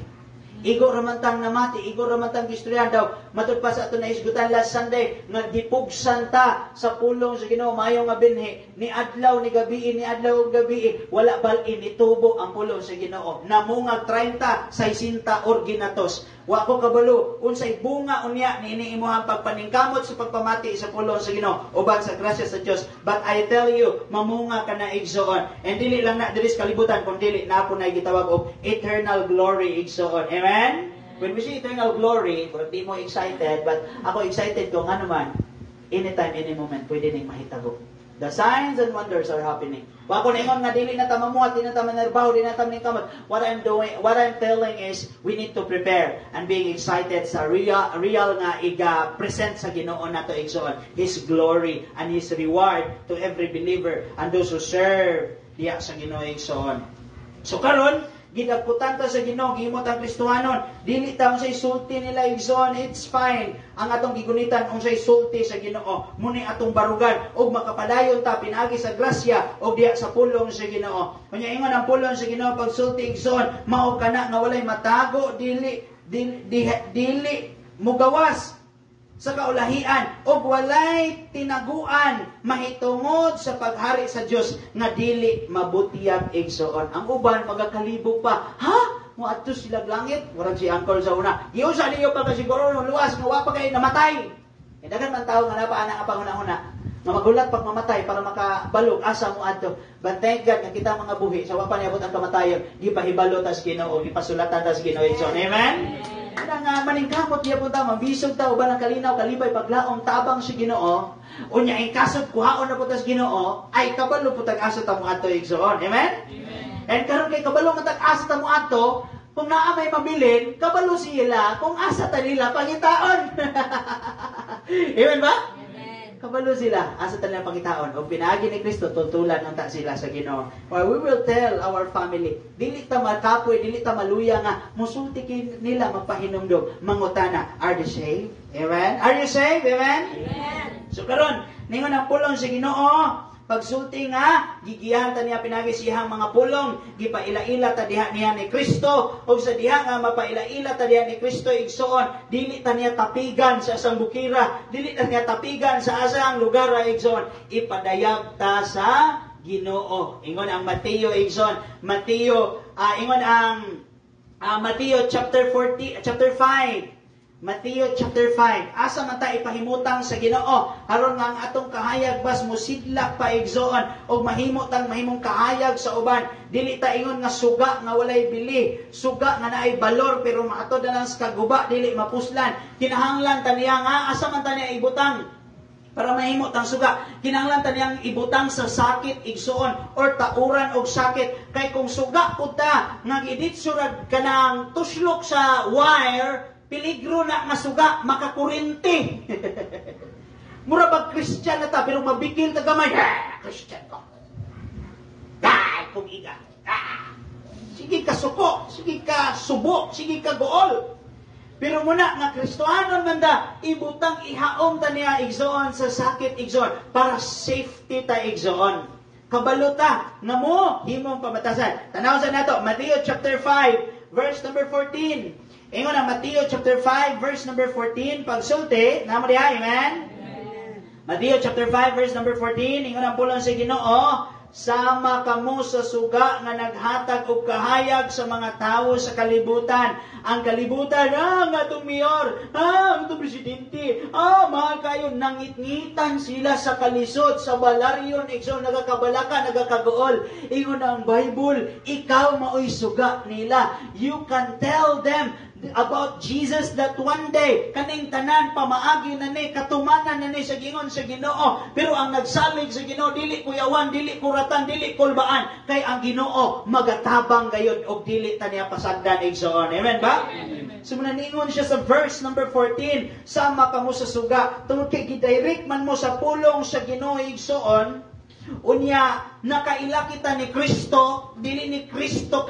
Igo ramantang namati, igo ramantang gistoryahan daw. Matud pa sa ato na isgutan last Sunday nga gipugsan ta sa pulong sa Ginoo maayo nga binhi ni adlaw ni gabi ni adlaw ug gabi wala bal-in itubo ang pulong sa Ginoo. Namungag 30, 60 or ginatos. Wa ko kabalo unsay bunga unya niini imuhang pagpaningkamot sa pagpamati sa pulong sa Ginoo uban sa grasya sa Dios. But I tell you, mamunga ka na igsoon. And dili lang na diri sa kalibutan kun dili na po na gitawag og eternal glory igsoon. Amen. When we say eternal glory, di mo excited, but ako excited ko nga naman, anytime, any moment, pwede ning mahitabo. The signs and wonders are happening. Wa ko ningon nga dili na ta mamuhat, di na ta manerbaho, di na ta kamot. What I'm telling is, we need to prepare and being excited sa real nga iga-present sa Ginoo nato igsoon. His glory and His reward to every believer and those who serve diya sa Ginoo igsoon. So karon, gidaputan ta sa Ginoo, gihimot ang Kristohanon. Dili ta unsay sulti nila igsoon, it's fine. Ang atong gigunitan unsay sulti sa Ginoo, muni atong barugan ug makapadayon ta pinaagi sa grasya ug diha sa pulong sa Ginoo. Unya ingon ang pulong sa Ginoo pag sulti igsoon, mao kana nga walay matago, dili mugawas sa kaulahian o walay tinaguan mahitungod sa paghari sa Dios nga dili mabutiyag igsoon. Ang uban pagkakalibog pa, mo adto sila langit, murag si Uncle sa una. Giusa niyo pagkasiguro no luwas nga wa pa kay namatay. Dagan man tawo nga napaan ang panghuna-huna nga magulat pag mamatay para makabalog asa mo adto. But thank God nga kita mga buhi sa wa pa niabot ang kamatayon, gipahibalo tas Ginoo, gipasulatan tas Ginoo igsoon. Amen. Ana nga maningkamot niya punta, mabisog ta uban ang kalinaw kalibay paglaom tabang si Ginoo. Unya ay kasot kuhaon na putas Ginoo, ay kabalo putag asa ta mo adto igsoon. Amen? And karon kay kabalo matag asa ta mo adto, kung naa may mabilin, kabalo sila kung asa ta nila pangitaon. Amen ba? Kabalo sila, asa ta nila pangitaon. O pinaagi ni Kristo, tutulan ang ta sila sa Ginoo. Or we will tell our family, dili ta makapoy, dili ta maluya nga, musulti nila magpahinumdom, mangutana, are they saved? Amen? Are you saved? Amen? Amen. So karon, ningon ang pulong sa Ginoo, pagsulti nga, gigiyahan ta niya pinagi siyang mga pulong, gipaila-ila ta diha niya ni Kristo, o sa diha nga mapaila-ila ta diha ni Kristo igsoon, dili ta niya tapigan sa asang bukira, dili ta niya tapigan sa asang lugar igsoon, ipadayag ta sa Ginoo. Ingon ang Mateo igsoon, ingon ang Mateo chapter 5. Mateo chapter 5. Asa man ta ipahimutang sa Ginoo aron nga ang atong kahayag bas mosidlak pa igsoon og mahimong kahayag sa uban. Dili ta ingon nga suga nga walay bili, suga nga naay balor pero maatod na lang sa kaguba dili mapuslan. Kinahanglan ta niya nga asa man ta niya ibutang para mahimot ang suga. Kinahanglan ta niyang ibutang sa sakit igsoon or tauran og sakit. Kay kung suga pud ta nga giditsurad kanang tuslok sa wire, peligro na nga suga, makakurinti. Mura ba Christian na ta, pero mabigil ta gamay. Christian ko. Kung iga. Sige ka suko, sige ka subo, sige ka gool. Pero muna nga Kristohanon manda, ibutang ihaom ta niya igsoon sa sakit igsoon, para safety ta igsoon. Kabalota, nga mo, himong pamatasan. Tanaw sa nato, Matthew chapter 5, verse number 14. Ingon ang Mateo chapter 5 verse number 14 pagsulti namo diha. Amen. Mateo chapter 5 verse number 14 ingon ang pulong sa Ginoo, sama kamo sa suga nga naghatag og kahayag sa mga tawo sa kalibutan. Ang kalibutan, nga itong mayor, itong presidente, mahal kayo, nangit-ngitan sila sa kalisod, sa balaryon, igsoon, nagakabalaka, nagakagool. Ingon ang Bible, ikaw maoy suga nila. You can tell them about Jesus that one day kaning tanan pamaagi na ni katumanan na ni sa gingon sa Ginoo, pero ang nagsalig sa Ginoo dili kuyawan, dili kuratan, dili kulbaan, kay ang Ginoo magatabang gayud og dili ta niya pasagdan igsoon. Amen ba? Amen. So ningon siya sa verse number 14, sama kamo sa suga tungod kay gidirect man mo sa pulong sa Ginoo igsoon. Unya nakaila kita ni Kristo, dili ni Kristo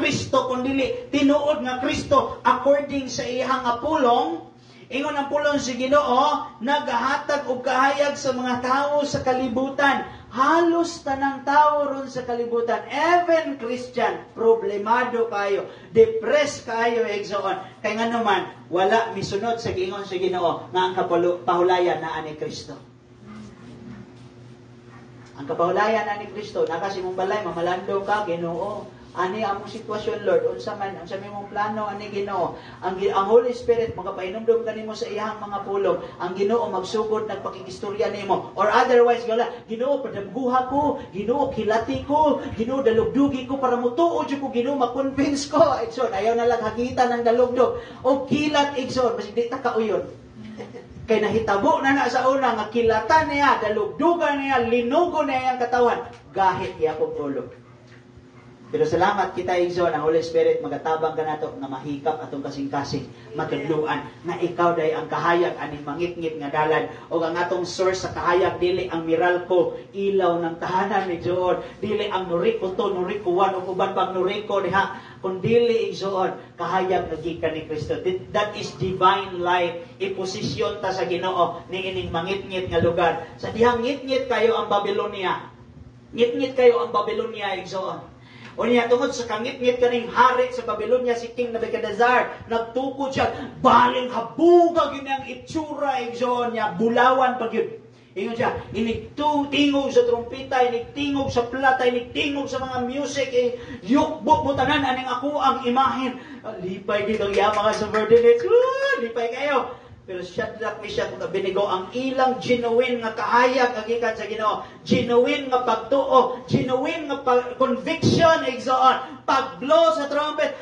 kundi tinuod nga Kristo according sa iyang pulong. Ingon ang pulong si Ginoo nagahatag og kahayag sa mga tawo sa kalibutan. Halos tanang tawo ron sa kalibutan, even Christian, problemado kayo, depressed kayo igsoon. Kay ngano man wala misunod sa gingon sa Ginoo nga ang pahulayan naa ni Kristo. Ang kapahulayan ani Kristo, nakasimong balay, mamalando ka, Ginoo. Ani among sitwasyon, Lord, unsa man ang mong plano ani Ginoo. Ang Holy Spirit magapainomdom kanimo sa iyang mga pulong. Ang Ginoo magsugod nagpakikistorya nimo. Or otherwise, Ginoo padamguha ko, Ginoo kilati ko, Ginoo dalugdugi ko para mutuo jud ko, Ginoo ma-convince ko. Igsoon, ayaw na lang hakita ng dalugdog. O kilat igsoon, basta di ta kauyon. Kay nahitabo na sa una nga kilatan niya, dalugdugan niya, linugo niya ang katawan, gahit niya kong ulo. Pero salamat kita igsoon, ang Holy Spirit magatabang ka nato nga mahikap atong kasing-kasing matudluan na ikaw day ang kahayag aning mangit-ngit nga dalan o ang atong source sa kahayag dili ang Meralco ilaw ng tahanan ni Dios, dili ang Noriko to, Noriko 1 o uban pang Noriko diha, kundili igsoon kahayag nga gikan ni Kristo. That is divine life. Iposisyon ta sa Ginoo ni ining mangit-ngit nga lugar. Sa dihang ngit-ngit kayo ang Babylonia. Ngit-ngit kayo ang Babylonia igsoon. O niya tungod sa kangit-ngit kaning hari sa Babylonia si King Nebuchadnezzar, nagtukod siya, baling habugag yun ang itsura igsoon niya, bulawan pag yun. Ingon siya, inigtingog sa trumpeta, inigtingog sa plata, inigtingog sa mga music, yukbo mo tanan, aning ako ang imahin. Lipay dito, mga subordinates, lipay kayo. Pero Shadrach, Meshach, ug Abednego ang ilang genuine nga kahayag kagikan sa Ginoo, genuine nga pagtuo, genuine nga conviction igsoon, pag-blow sa trumpet,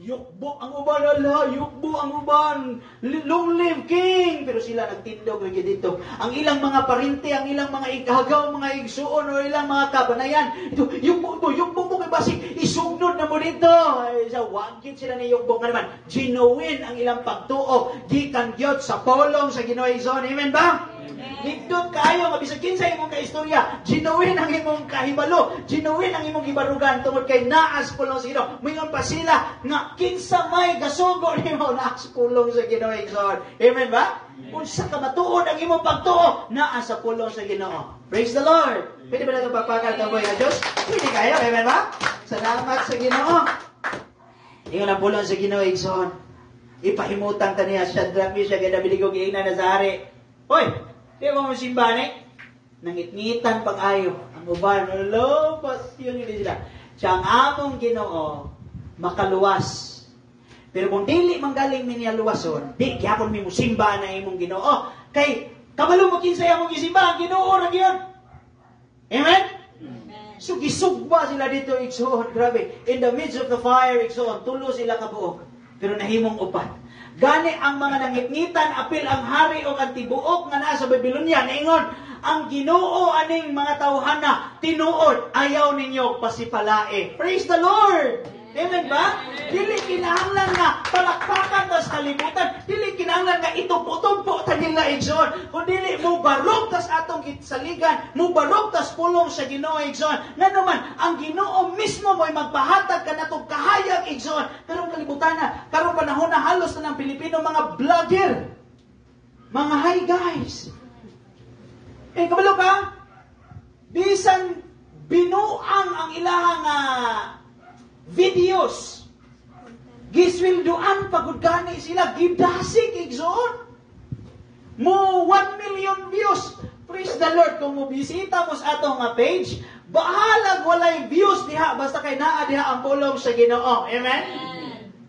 yukbo ang uban, yukbo ang uban, long live king. Pero sila nagtindog lagi dito. Ang ilang mga parinti, ang ilang mga igagaw, mga igsuon, o ilang mga kabanayan, ito, yukbo mo kay basig, isugnod na mo dito. Ay, sa wagin sila ni yukbo nga naman. Genuine ang ilang pagtuo, gikan gyud sa polong sa Ginoo igsoon. Amen ba? Nigdot kayo, mabisag kinsa imong kaistorya, genuine ang imong kahibalo, genuine ang imong gibarugan tungod kay naas pulong sa Ginoo. Moingon pa sila nga kinsa may gasugo nimo naas pulong sa Ginoo igsoon. Amen ba? Unsa ka matuod ang imong pagtuo, naas sa pulong sa Ginoo. Praise the Lord. Pwede ba natin papakal ka boy nga Diyos? Pwede kayo, amen ba? Salamat sa Ginoo. Ingon ang pulong sa Ginoo igsoon. Ipahimutan ta niya Shadrach, Meshach, ug Abednego giingnan na sa hari. Hoy, di ba mo simbani? Nangit-ngitan pag-ayo. Ang uban, pasyon hindi sila. Siya ang among Ginoo, makaluwas. Pero kung dili manggaling mi niya luwason, di gyapon mi musimba na imong Ginoo. Kay kabalo mo kinsay among gisimba, ang Ginoo ra gyud. Amen? So gisugba sila dito igsoon, grabe. In the midst of the fire igsoon, tulo sila kabuok. Pero nahimong upat. Gani ang mga nangitngitan, apil ang hari o ang tibuok nga naa sa Babylonia. Naingon, ang Ginoo aning mga tawhana, tinuod, ayaw ninyo pasipalae. Praise the Lord! Amen ba? Dili kinahanglan nga palakpakan tas kalibutan. Dili kinahanglan nga itupo-tupo ta nila igsoon. Kung dili mo barog tas atong saligan, mo barog tas pulong sa Ginoo igsoon. Nga naman, ang Ginoo mismo mo'y magpahatag ka na itong kahayag igsoon. Karong kalibutan na, karong panahon na halos na ng Pilipino, mga vlogger. Mga hi guys. Kabalo ka? Bisan binuang ang ilahang videos. Giswilduan pagod gani sila, gidasig igsoon. Mo 1 million views, Praise the Lord. Kung mubisita mo sa atong nga page, bahalag walay views diha basta kay naa diha ang pulong sa Ginoo. Amen?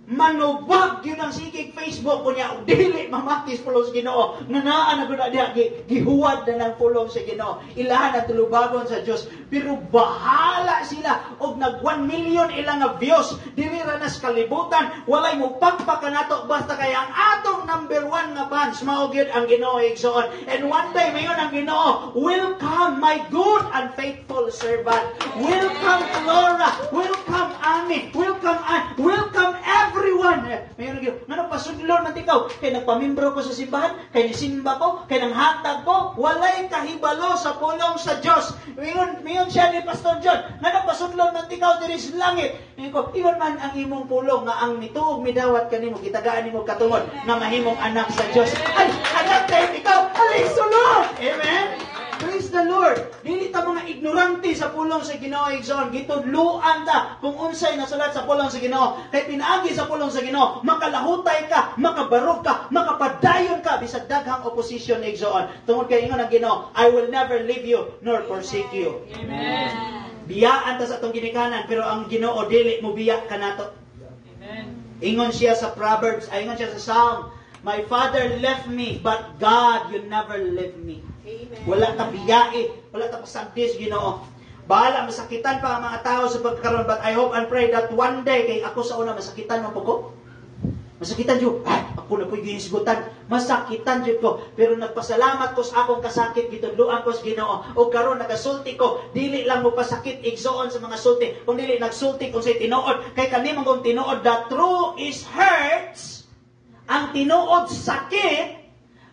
Manubag yun ang sikig Facebook kunya dili mamatis pulong sa Ginoo nga naa na gud diha gihuwad na ng pulong sa Ginoo. Ilahan ang tulubagon sa Dios, pero bahala sila og nag 1 million ilang nga views dili ra nas kalibutan, walay mo pagpaka nato basta kay ang atong number 1 nga fans mao gyud ang Ginoo igsoon. And one day mayon ang Ginoo, welcome my good and faithful servant. Welcome Flora, welcome Ami, welcome Ann, welcome everyone. Mayon gyud ngano pasudlon man tikaw kay nagpamimbro ko sa simbahan, kay nisimba ko, kay nanghatag ko, walay kahibalo sa pulong sa Dios. Mayon siya ni Pastor John, ngano pasudlon man tikaw diri sa langit. Iyon man ang imong pulong nga ang mituog midawat kanimo, gitagaan nimo katungod nga mahimong anak sa Dios. Ay, anak kay ikaw, alisulod. Amen. Praise the Lord. Dili ta mga ignorante sa pulong sa Ginoo igsoon. Gitudluan ta kung unsay nasulat sa pulong sa Ginoo. Kay pinaagi sa pulong sa Ginoo, makalahutay ka, makabarog ka, makapadayon ka bisag daghang opposition igsoon. Tungod kay ingon ang Ginoo, I will never leave you nor forsake you. Amen. Biyaan ta sa atong ginikanan, pero ang Ginoo dili mo biya kanato. Amen. Ingon siya sa Proverbs, ingon siya sa Psalm, my father left me, but God, you never left me. Amen. Wala ta biyae, wala ta pasagdis, Ginoo. Bahala masakitan pa ang mga tao sa pagkaroon, but I hope and pray that one day kay ako sa una masakitan mo po ko. Masakitan jud, ako na po yung isgutan. Masakitan jud ko, pero nagpasalamat ko sa akong kasakit, gitudluan ko sa Ginoo. O karon nagasulti ko, dili lang mo pasakit igsoon sa mga sulti, kung dili nagsulti kung say tinuod. Kay kanimo kung tinuod, the true is hurts. Ang tinuod sakit,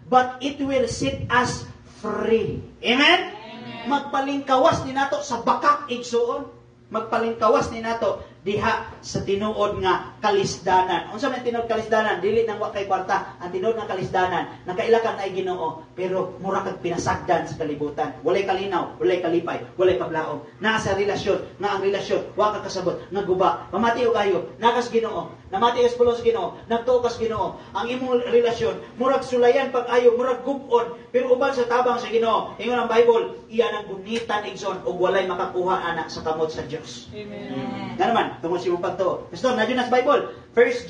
but it will set us free. Amen? Magpalingkawas ni nato sa bakak igsoon. Magpalingkawas ni nato diha sa tinuod nga kalisdanan. Unsa man tinuod kalisdanan? Dili nang wa kay kwarta. Ang tinuod nga kalisdanan, nakailakan ay Ginoo, pero mura kag pinasagdan sa kalibutan. Walay kalinaw, walay kalipay, walay kablaong. Naa sa relasyon, nga ang relasyon wa ka kasabot, nga guba. Pamati og ayo, nakas Ginoo. Namati is pulos Ginoo, nagtuo kas Ginoo. Ang imong relasyon, murag sulayan pag ayo, murag gub-on, pero uban sa tabang sa Ginoo. Ingon ang Bible, iyan ang gunitan igsoon ug walay makakuha anak sa kamot sa Dios. Amen. Nga naman, tungkol si mong pagtuo. Pastor, nadyo na sa Bible. 1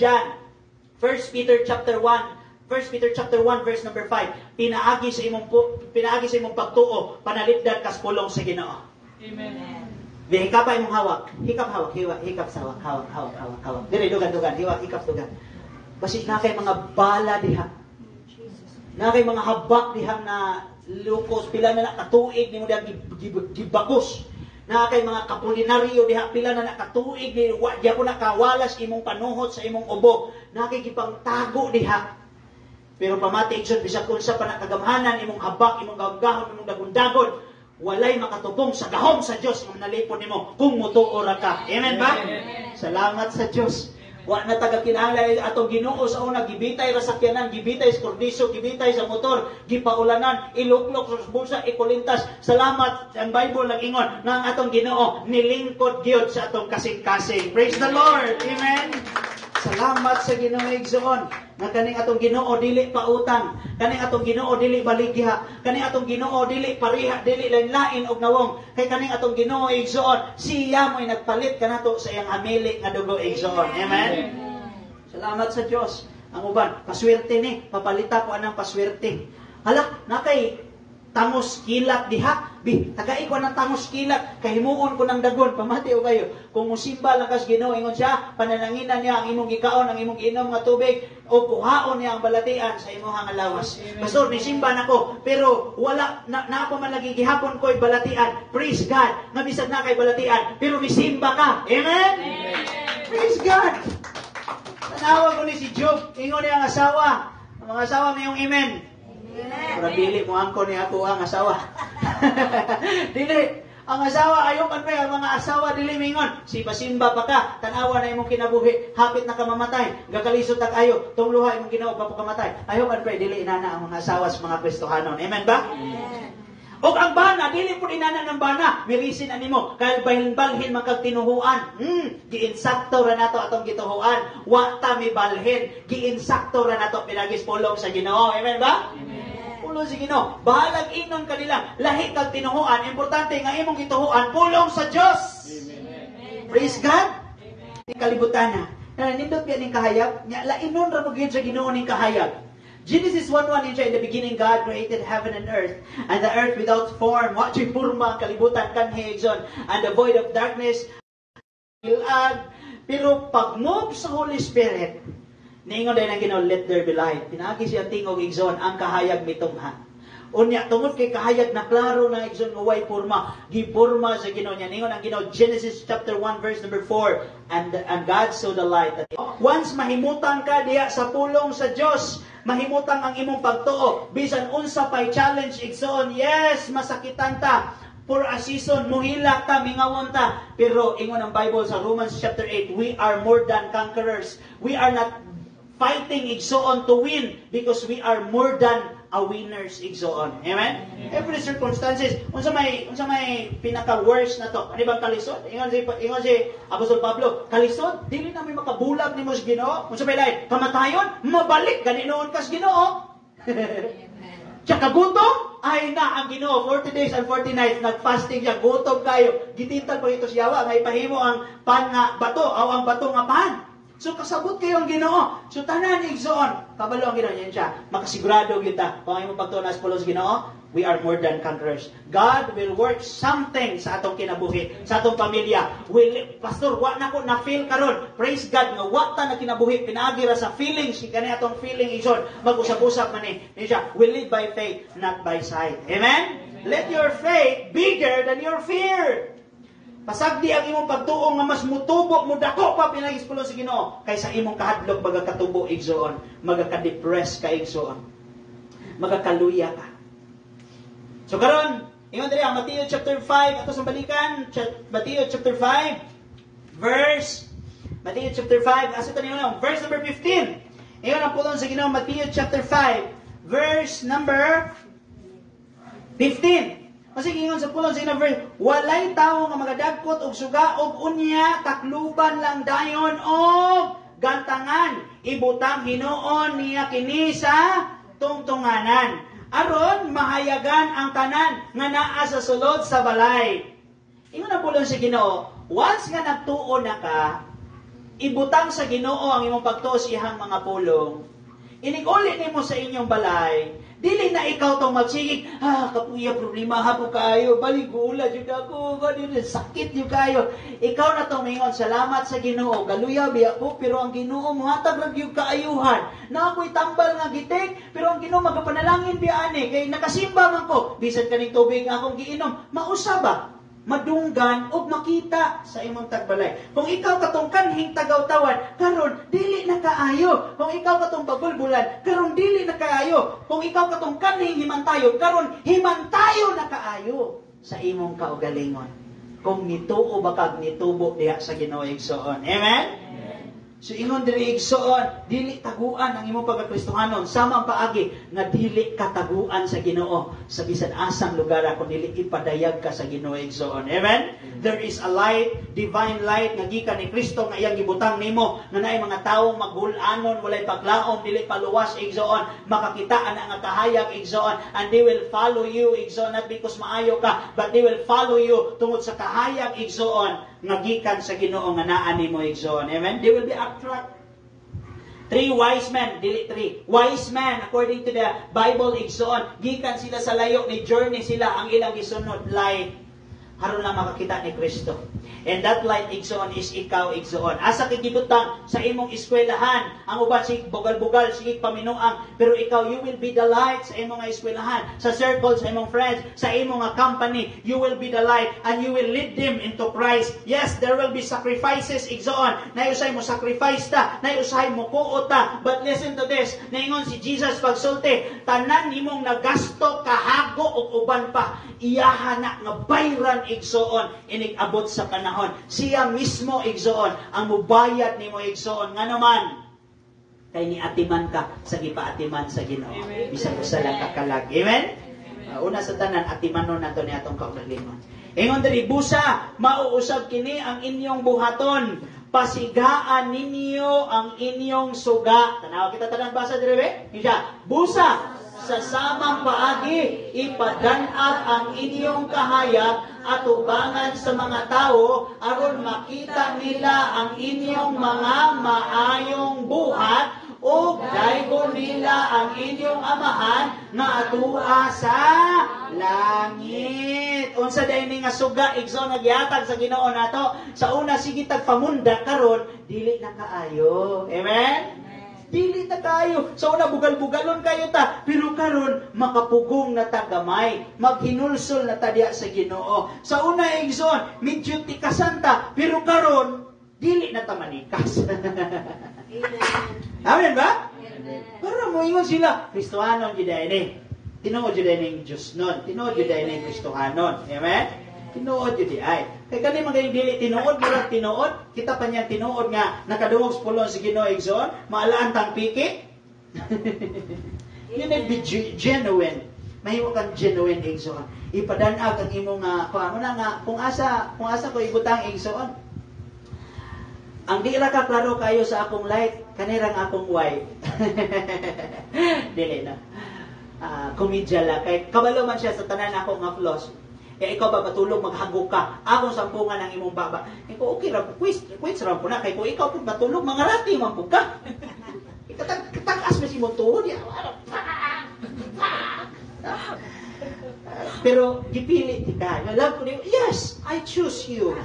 Peter chapter 1 verse number 5. Pinaagi sa imong pagtuo, panalipdan kas pulong sa Ginoo. Amen. Di hikap imong hawak. Hikap sa hawak. Dire dugan. Hikap dugan. Basi na kay mga bala diha. Na kay mga habak diha na lukos, pila na nakatuig nimo diha gibakos. Na kay mga kapulinaryo diha pila na nakatuig ni wa diha ko nakawalas imong panuhot sa imong ubo. Na kay gipangtago diha. Pero pamati igsoon bisag unsa pa nakagamhanan imong habak, imong gahgahon, imong dagon-dagon, walay makatupong sa gahom sa Dios nga manalipon nimo kung mutuo ra ka. Amen ba? Amen. Salamat sa Dios. Wa na taga kinahanglan atong Ginoo sa una gibitay ra sakyanan, gibitay sa kordiso, gibitay sa motor, gipaulanan, iluklok sa bulsa, ikulintas. Salamat ang Bible nag-ingon nga ang atong Ginoo nilingkod gyud sa atong kasing-kasing. Praise the Lord. Amen. Salamat sa Ginoo igsoon. Nga kaning atong Ginoo dili pautang, kaning atong Ginoo dili baligya, kaning atong Ginoo dili pariha, dili lain-lain og nawong. Kay kaning atong Ginoo igsoon, siya mo'y nagpalit kanato sa iyang amili nga dugo igsoon. Amen. Salamat sa Dios. Ang uban, paswerte ni, papalita ko anang paswerte. Hala, nakay tangos kilat diha. Tagai ko ng tangos kilat, kahimuon ko ng dagon, pamati o kayo. Kung musimba lang kas Ginoo, ingon siya, panananginan niya ang imong gikaon, ang imong inom nga tubig, o kuhaon niya ang balatian sa imong nga lawas. Pastor, nisimba nako, pero wala, na ako man lagi gihapon ko'y balatian. Praise God, nga bisag na kay balatian, pero nisimba ka. Amen? Praise God! Tanawa ko ni si Job, ingon niya ang asawa. Ang mga asawa mayong amen. Para dili mo angko ni ako ang asawa. Dili. Ang asawa, ayaw man ba, ang mga asawa, dili mingon. Simba pa ka, tanawa na imong kinabuhi, hapit na ka mamatay. Gakalisot ang ayo, tong luha imong ginawa, papakamatay. Ayaw man ba, dili inana ang mga asawa sa mga Kristohanon. Amen ba? O ang bana, dili po inana ng bana, mirisin animo, kahit balhin magkagtinuhuan. Giinsakto ra nato atong gituhuan. Wa ta mi balhin, giinsakto ra nato pinagis pulong sa Ginoo. Amen ba? pulong sa Ginoo. Bahalag inon kanila lahi kag tinuhuan. Importante nga imong gituhuan pulong sa Dios. Praise God. Kalibutan na. Nindot ka ning kahayag, lainon ra mo gyud sa Ginoo ning kahayag. Genesis 1:1 in the beginning God created heaven and the earth without form, wa jud porma, kalibutan kanhi igsoon, and the void of darkness ilad. Pero pag move sa Holy Spirit, niingon dahil ang Ginoo, let there be light. Pinaagi siya tingog igsoon ang kahayag mitungha. Unya tungod kay kahayag na klaro na igsoon nga way porma, giporma sa Ginoo niya. Ningon ang Ginoo, Genesis chapter 1 verse number 4, and God saw the light. Once mahimutan ka diya sa pulong sa Dios, mahimutan ang imong pagtuo, bisan unsa pay challenge igsoon, yes, masakitan ta. For a season, muhila ta, mingawon ta. Pero ingon ang Bible sa Romans chapter 8, we are more than conquerors. We are not fighting igsoon to win because we are more than a winners igsoon. Amen? Every circumstances, unsa may pinaka-worst na to. Ano bang kalisod? Ingon si Apostol Pablo, kalisod, dili na may makabulag nimo sa Ginoo. Unsa may lain? Kamatayon, mabalik ganinoon kas Ginoo. Tsaka gutom, ay na ang Ginoo 40 days and 40 nights nagfasting siya, gutom kayo. Gitintal pa ito siyawa nga ipahimo ang pan nga bato o ang bato nga pan. So kasabot kayo ang Ginoo. So tanan igsoon, kabalo ang Ginoo niya. Makasigurado kita kung imong pagtunas pulos Ginoo, we are more than conquerors. God will work something sa atong kinabuhi, sa atong pamilya. Pastor, wa na ko na feel karon. Praise God nga wa ta na kinabuhi, pinaagi ra sa feelings, kani atong feeling igsoon. Mag-usap-usap man ni siya. We live by faith, not by sight. Amen? Let your faith bigger than your fear. Pasagdi ang imong pagtuo nga mas mutubo, mudako pa pinagis-pulo sa Ginoo kaysa imong kahadlok magakatubo igsoon, magaka-depress ka igsoon, magakaluya ka. So karon, ingon diri ang Matthew chapter 5 ato sa balikan, Matthew chapter 5 verse asa to niyo verse number 15. Ingon ang pulong sa Ginoo, Matthew chapter 5 verse number 15. Kasi ingon sa pulong sa Ginoo verse, walay tawo nga magadagkot og suga og unya takluban lang dayon og gantangan, ibutang hinuon niya kini sa tungtunganan. Aron mahayagan ang tanan nga naa sa sulod sa balay. Ingon ang pulong sa Ginoo, once nga nagtuo na ka, ibutang sa Ginoo ang imong pagtuo sa iyang mga pulong. Inig-uli nimo sa inyong balay, dili na ikaw tong magsigig, kapuya problema hapo kayo, baligula jud ako, ganun sakit jud kayo. Ikaw na tong mingon, salamat sa Ginoo, galuya biya ko, pero ang Ginoo mohatag ra gyud kaayuhan. Na ako'y tambal nga gitik, pero ang Ginoo magapanalangin biya ani kay nakasimba man ko, bisan kaning tubig akong giinom, mausaba, madunggan og makita sa imong tagbalay. Kung ikaw katong kanhing tagaw-tawan, karon dili na kaayo. Kung ikaw katong bagulbulan, karon dili na kaayo. Kung ikaw katong kanhing himantayon, karon himantayo na kaayo sa imong kaugalingon. Kung nituo ba kag nitubo diha sa Ginoo igsoon. Amen. So ingon diri igsoon, dili taguan ang imong pagkakristohanon, sama ang paagi nga dili kataguan sa Ginoo sa bisan asang lugar kung dili ipadayag ka sa Ginoo igsoon. Amen. There is a light, divine light nga gikan ni Kristo nga iyang gibutang nimo nga naay mga tawo maghul-anon, walay paglaom, dili paluwas igsoon, makakitaan ang kahayag igsoon, and they will follow you igsoon, not because maayo ka, but they will follow you tungod sa kahayag igsoon nga gikan sa Ginoo nga naa nimo igsoon. Amen. They will be attract. 3 wise men, dili 3. Wise men, according to the Bible igsoon, gikan sila sa layo, ni journey sila, ang ilang gisunod light haron lang makakita ni Kristo. And that light igsoon is ikaw igsoon. Asa kay gibutang sa imong eskwelahan, ang uban sig bugal-bugal, sig paminuang, pero ikaw, you will be the light sa imong eskwelahan, sa circle, sa imong friends, sa imong company, you will be the light and you will lead them into Christ. Yes, there will be sacrifices igsoon. Naiusay mo sacrifice ta, naiusay mo kuot ta. But listen to this, naingon si Jesus pagsulti, tanan nimong nagasto kahago og uban pa, iyaha na nga bayran igsoon, inig-abot sa panahon. Siya mismo igsoon ang mubayad nimo igsoon nga naman kay niatiman ka sa gipaatiman sa Ginoo. Bisan usa lang kakalag. Amen. Una sa tanan atimanon nato ni atong kaugalingon. Ingon diri busa, mauusab kini ang inyong buhaton. Pasigaan ninyo ang inyong suga. Tanaw kita tanan basa diri be? Isa. Busa, sa samang paagi, ipadanag ang inyong kahayag at ubangan sa mga tao aron makita nila ang inyong mga maayong buhat o daygon nila ang inyong amahan nga atua sa langit. Unsa day ni nga suga igsoon nagyatag sa Ginoo nato? Sa una sige tagpamunda karon dili na kaayo. Amen. Dili na kayo. Sa una bugal-bugalon kayo ta, pero karon makapugong na ta gamay. Maghinulsol na ta diha sa Ginoo. Sa una igsoon medyo tikasan ta, pero karon dili na ta manikas. Amen ba? Para mo ingon sila, Kristohanon jud ini. Tinuod jud ini Dios nun. Tinuod jud ini Kristohanon. Amen? Tinuod jud ay. Kay kani magaling dili tinuod, murag tinuod, kita pa niya tinuod nga nakadungog sa pulong si Ginoo igsoon, maalaan tang piki. You need be genuine. Mahimo kang genuine igsoon. Ipadanag ang imong kuan nga kung asa ko ibutang igsoon. Ang di ra ka klaro kayo sa akong light, kanirang akong white. Dili na. Komedya lang. Kay kabalo man siya sa tanan akong nga flaws. Kaya ikaw ba matulog maghagok ka? Akong sampungan ng imong baba. Ikaw okay ra po. Quiz ra po na. Kay kung ikaw po matulog, mangarati man po ka. Katakas mo si mong tuhod. Pero gipili ti ka. Love ko niyo. Yes, I choose you.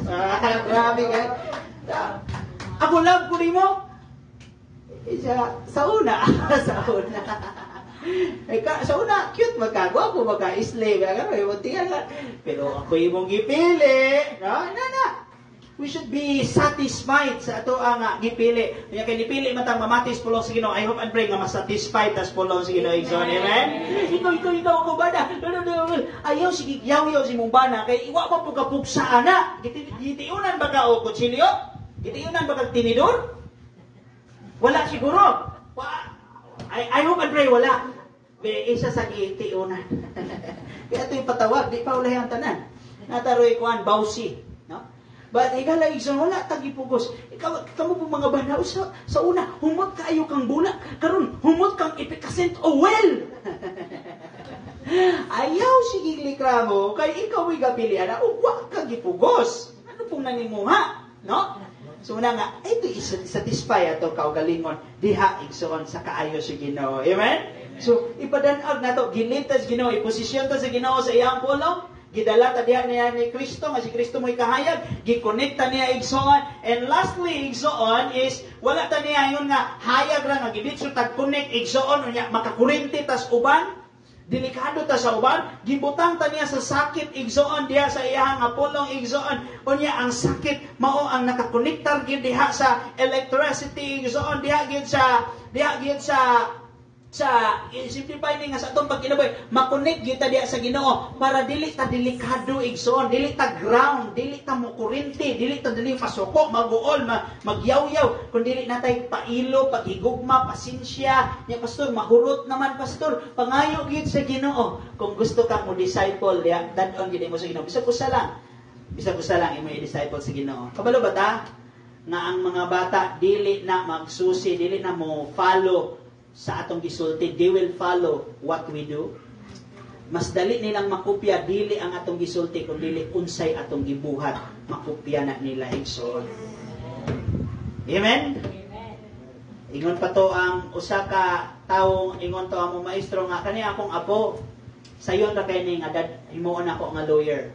Grabe ka. Ako love ko rin mo. Sa una. Sa una, cute magkagawa po, magka-slave. Pero ako yung mong gipili. No. We should be satisfied sa ato ang gipili. Kaya kay nipili matang mamatis pulong sa Ginoo. I hope and pray nga mas-satisfied tas pulong sa Ginoo. Amen? Ikaw ako bana. Ayaw sige yaw si mong bana. Kay iwa pa po kapugsa ana. Gitiunan ba ka o kutsilyo? Gitiunan ba kag tinidor? Wala siguro. I hope and pray wala. Isa sa gitiunan. Kaya ito yung patawag. Di pa ulay ang tanan. Nataroy kuan bawsi. No? But igala igsoon wala tagipugos. Kamo po mga banaw sa una humot kaayo kang bulak. Karon humot kang ipikasent o well. Ayaw sige likramo kay ikaw ay gapili ana ugwa kang gipugos. Ano pong nanimuha? No? So una nga, ito satisfy ato kaugalingon diha igsoon sa kaayo sa Ginoo. Amen? So ipadanag nato gilitas Ginoo, iposisyon ta sa Ginoo sa iyang pulong, gidala ta diha niya ni Kristo, nga si Kristo mo'y kahayag, gikonekta niya igsoon, and lastly igsoon is wala ta niya yun nga hayag ra nga giditso tag-connect igsoon unya makakurente tas uban. Delikado ta sa uban, gibutang ta niya sa sakit igsoon diha sa iyang pulong igsoon. Unya ang sakit mao ang nakakonektar gyud diha sa electricity igsoon diha gyud sa simplify ni nga sa atong pag-inaboy makonek gyud ta diha sa Ginoo para dili ta delikado igsoon, dili ta ground, dili ta mo kurente, dili ta dili pasuko, maguol, magyaw-yaw, kun dili natay pailo, paghigugma, pasensya, nya pastor mahurot naman pastor, pangayo gyud sa Ginoo. Kung gusto kang mo disciple diha, dadon gyud mo sa Ginoo. Bisa ko sa lang imo i-disciple sa Ginoo. Kabalo ba ta nga ang mga bata dili na magsusi, dili na mo follow sa atong gisulti, they will follow what we do. Mas dali nilang makopya dili ang atong gisulti kun dili unsay atong gibuhat, makopya na nila igsoon. Amen. Ingon pa to ang usa ka tawo, ingon to ang maestro nga kani akong apo sayon ra kay ning adad himuon ako nga lawyer.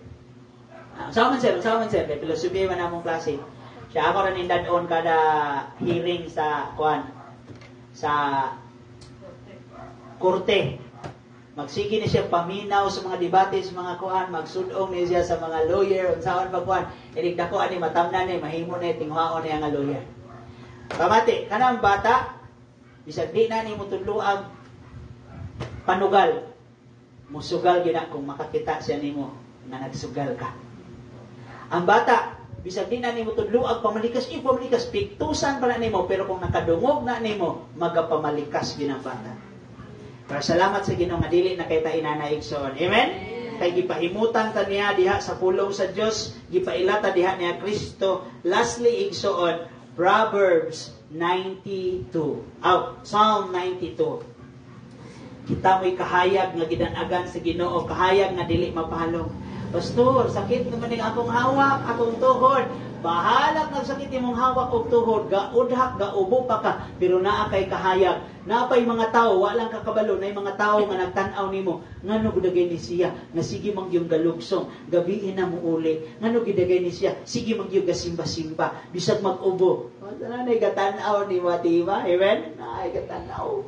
Sa man sir, philosophy man among klase. Siya ako ra ning dadon kada hearing sa korte. Magsige ni siya paminaw sa mga debate sa mga kuan, magsudong ni siya sa mga lawyer, unsaon pa kuan, iligdako ani matamnan ni mahimo ni tinghaon niya nga lawyer. Pamati kanang bata bisag di na nimo tudloag panugal. Musugal gyud kung makakita siya nimo nga nagsugal ka. Ang bata bisag di na nimo tudloag pamalikas piktusan pa na nimo pero kung nakadungog na nimo magapamalikas gyud ang bata. Pero salamat sa Ginoo nga dili na kay ta inana igsoon. Amen. Kay gipahimutan ta niya diha sa pulong sa Dios, gipailata diha niya Kristo. Lastly igsoon, Proverbs 92. Psalm 92. Kita mo'y kahayag nga gidanagan sa Ginoo, kahayag nga dili mapalong. Pastor, sakit naman ang akong hawak, akong tuhod. Bahalag nagsakit imong hawak og tuhod, gaudhak, gaubo pa ka, pero naa kay kahayag. Napay mga tao, walang kakabalo, na mga tao nga nagtan-aw nimo, ngano gudagay ni siya, na sige mangyong galugsong, gabiin na mo uli, ngano gudagay ni siya, sige mangyong gasimba-simba, bisag mag-ubo. Wala na gatan-aw ni Wadiwa, amen? Ay, gatan-aw.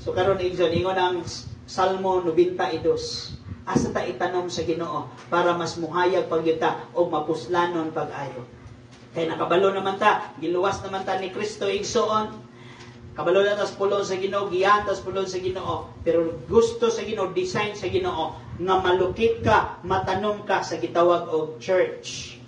So karon igsoon, ingon ang Salmo 92. Asa ta itanom sa Ginoo para mas muhayag pagyuta o mapuslanon pag-ayo. Kay nakabalo naman ta, giluwas naman ta ni Kristo igsoon. Kabalo na tas pulong sa Ginoo, giyan tas pulong sa Ginoo. Pero gusto sa Ginoo, design sa Ginoo nga malukit ka, matanom ka sa gitawag og church.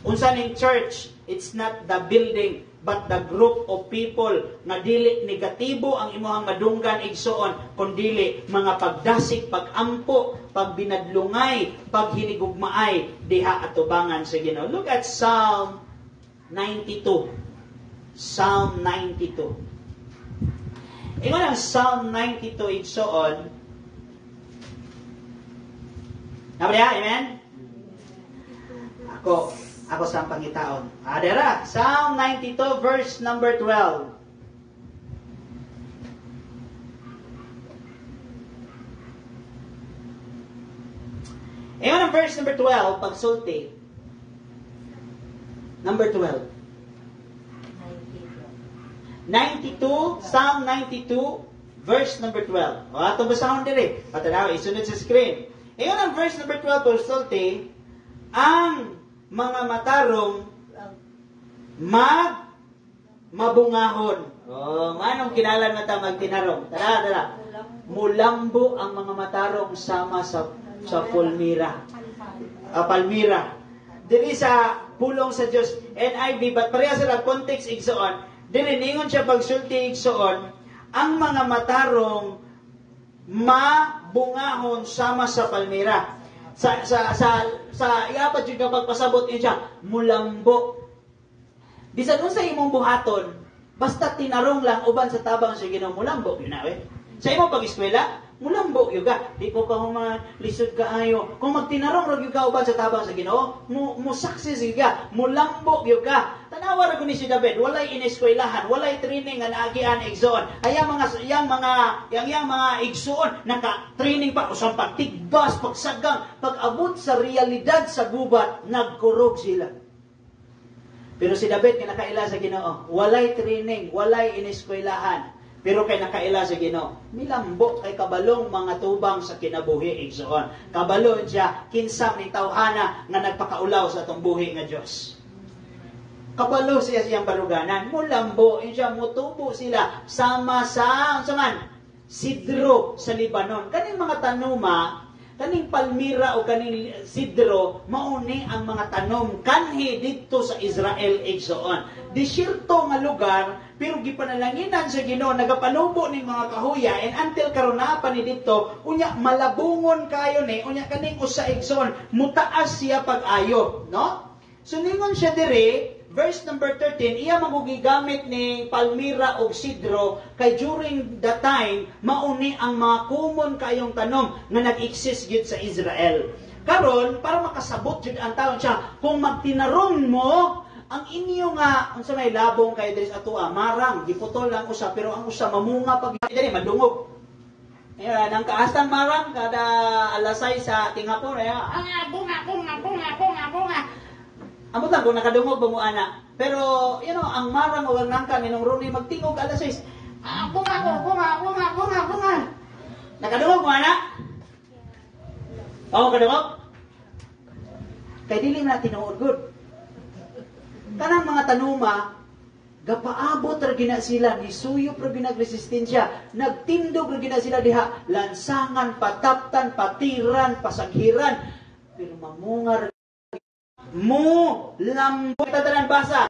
Unsa ning church? It's not the building, but the group of people nga dili negatibo ang imuhang madunggan igsoon, kundi mga pagdasig, pagampo, pagbinadlungay, paghinigugmaay diha atubangan sa Ginoo. Look at Psalm 92. Psalm 92. Ingon ang Psalm 92 igsoon. Nabriya, amen? Ako sa pangitaon. Adera, Psalm 92 verse number 12. Ayan ang verse number 12, pagsulti. Number 12. 92, Psalm 92, verse number 12. O, atong basahon diri. Patanaw, isunod sa screen. Ayan ang verse number 12, pagsulti. Ang mga matarong mabungahon. Oh, manong kinalan mata magtinarong. Tara. Mulambo ang mga matarong sama sa Palmira. Palmira. Dili sa pulong sa Dios NIV, but pareha sila context igsoon. Dili ningon siya pagsulti igsoon, ang mga matarong mabungahon sama sa Palmira. Sa iapat yung pagpasabot niya, mulambo. Bisan unsa imong buhaton, basta tinarong lang uban sa tabang sa Ginoo, mulambo yun na. Sa imong pag-eskwela, mulambo yun ka. Di ko ka lisod kaayo. Kung magtinarong rin ka uban sa tabang sa Ginoo, musaksis yun ka, mulambo yun ka. Tanawa ra ni si David, walay ineskwelahan, walay training nga naagian igsoon. Yang mga igsoon naka-training pa usang pagtigbas, pagsagang, pag-abot sa realidad sa gubat, nagkurog sila. Pero si David kinakaila sa Ginoo, walay training, walay ineskwelahan, pero kay nakaila sa Ginoo, milambo kay kabalong mga tubang sa kinabuhi igsoon. Kabalo siya kinsam ni tawhana nga nagpakaulaw sa atong buhi nga Dios. Kabalo siya siyang baruganan, mulambo, siya mutubo sila sama sa sidro sa Libanon. Kaning mga tanuma, kaning palmira o kaning sidro, mauni ang mga tanom kanhi dito sa Israel igsoon. Disyerto nga lugar, pero gipanalanginan sa Ginoo, nagapanubo ning mga kahuya, and until karon na pa ni dito, unya malabungon kayo ni, unya kaning usa igsoon, mutaas siya pag-ayo, no? So ningon siya dire, verse number 13, iya magugigamit ni palmira o sidro kay during the time mauni ang mga kumon kayong tanom nga nag-exist gyud sa Israel. Karon para makasabot jud ang taon siya, kung magtinarong mo ang inyo nga unsa may labong kay diri sa atoa, marang giputol lang usa, pero ang usa mamunga pag diri madungog. Ayan, ang kaastang marang kada alasay sa tinghapon ay bunga. Amo lang kung nakadungog ba mo ana. Pero, ang marang o ang nangka ninong Roni magtingog alas 6. Bunga. Nakadungog mo ana? Oo, kadungog? Kay dili na tinuod good. Kanang mga tanuma, gapaabot ra gina sila, nisuyop ra ginagresistensya, nagtindog ra gina sila diha, lansangan, pataptan, patiran, pasaghiran, pero mamungar lambo tatanan basa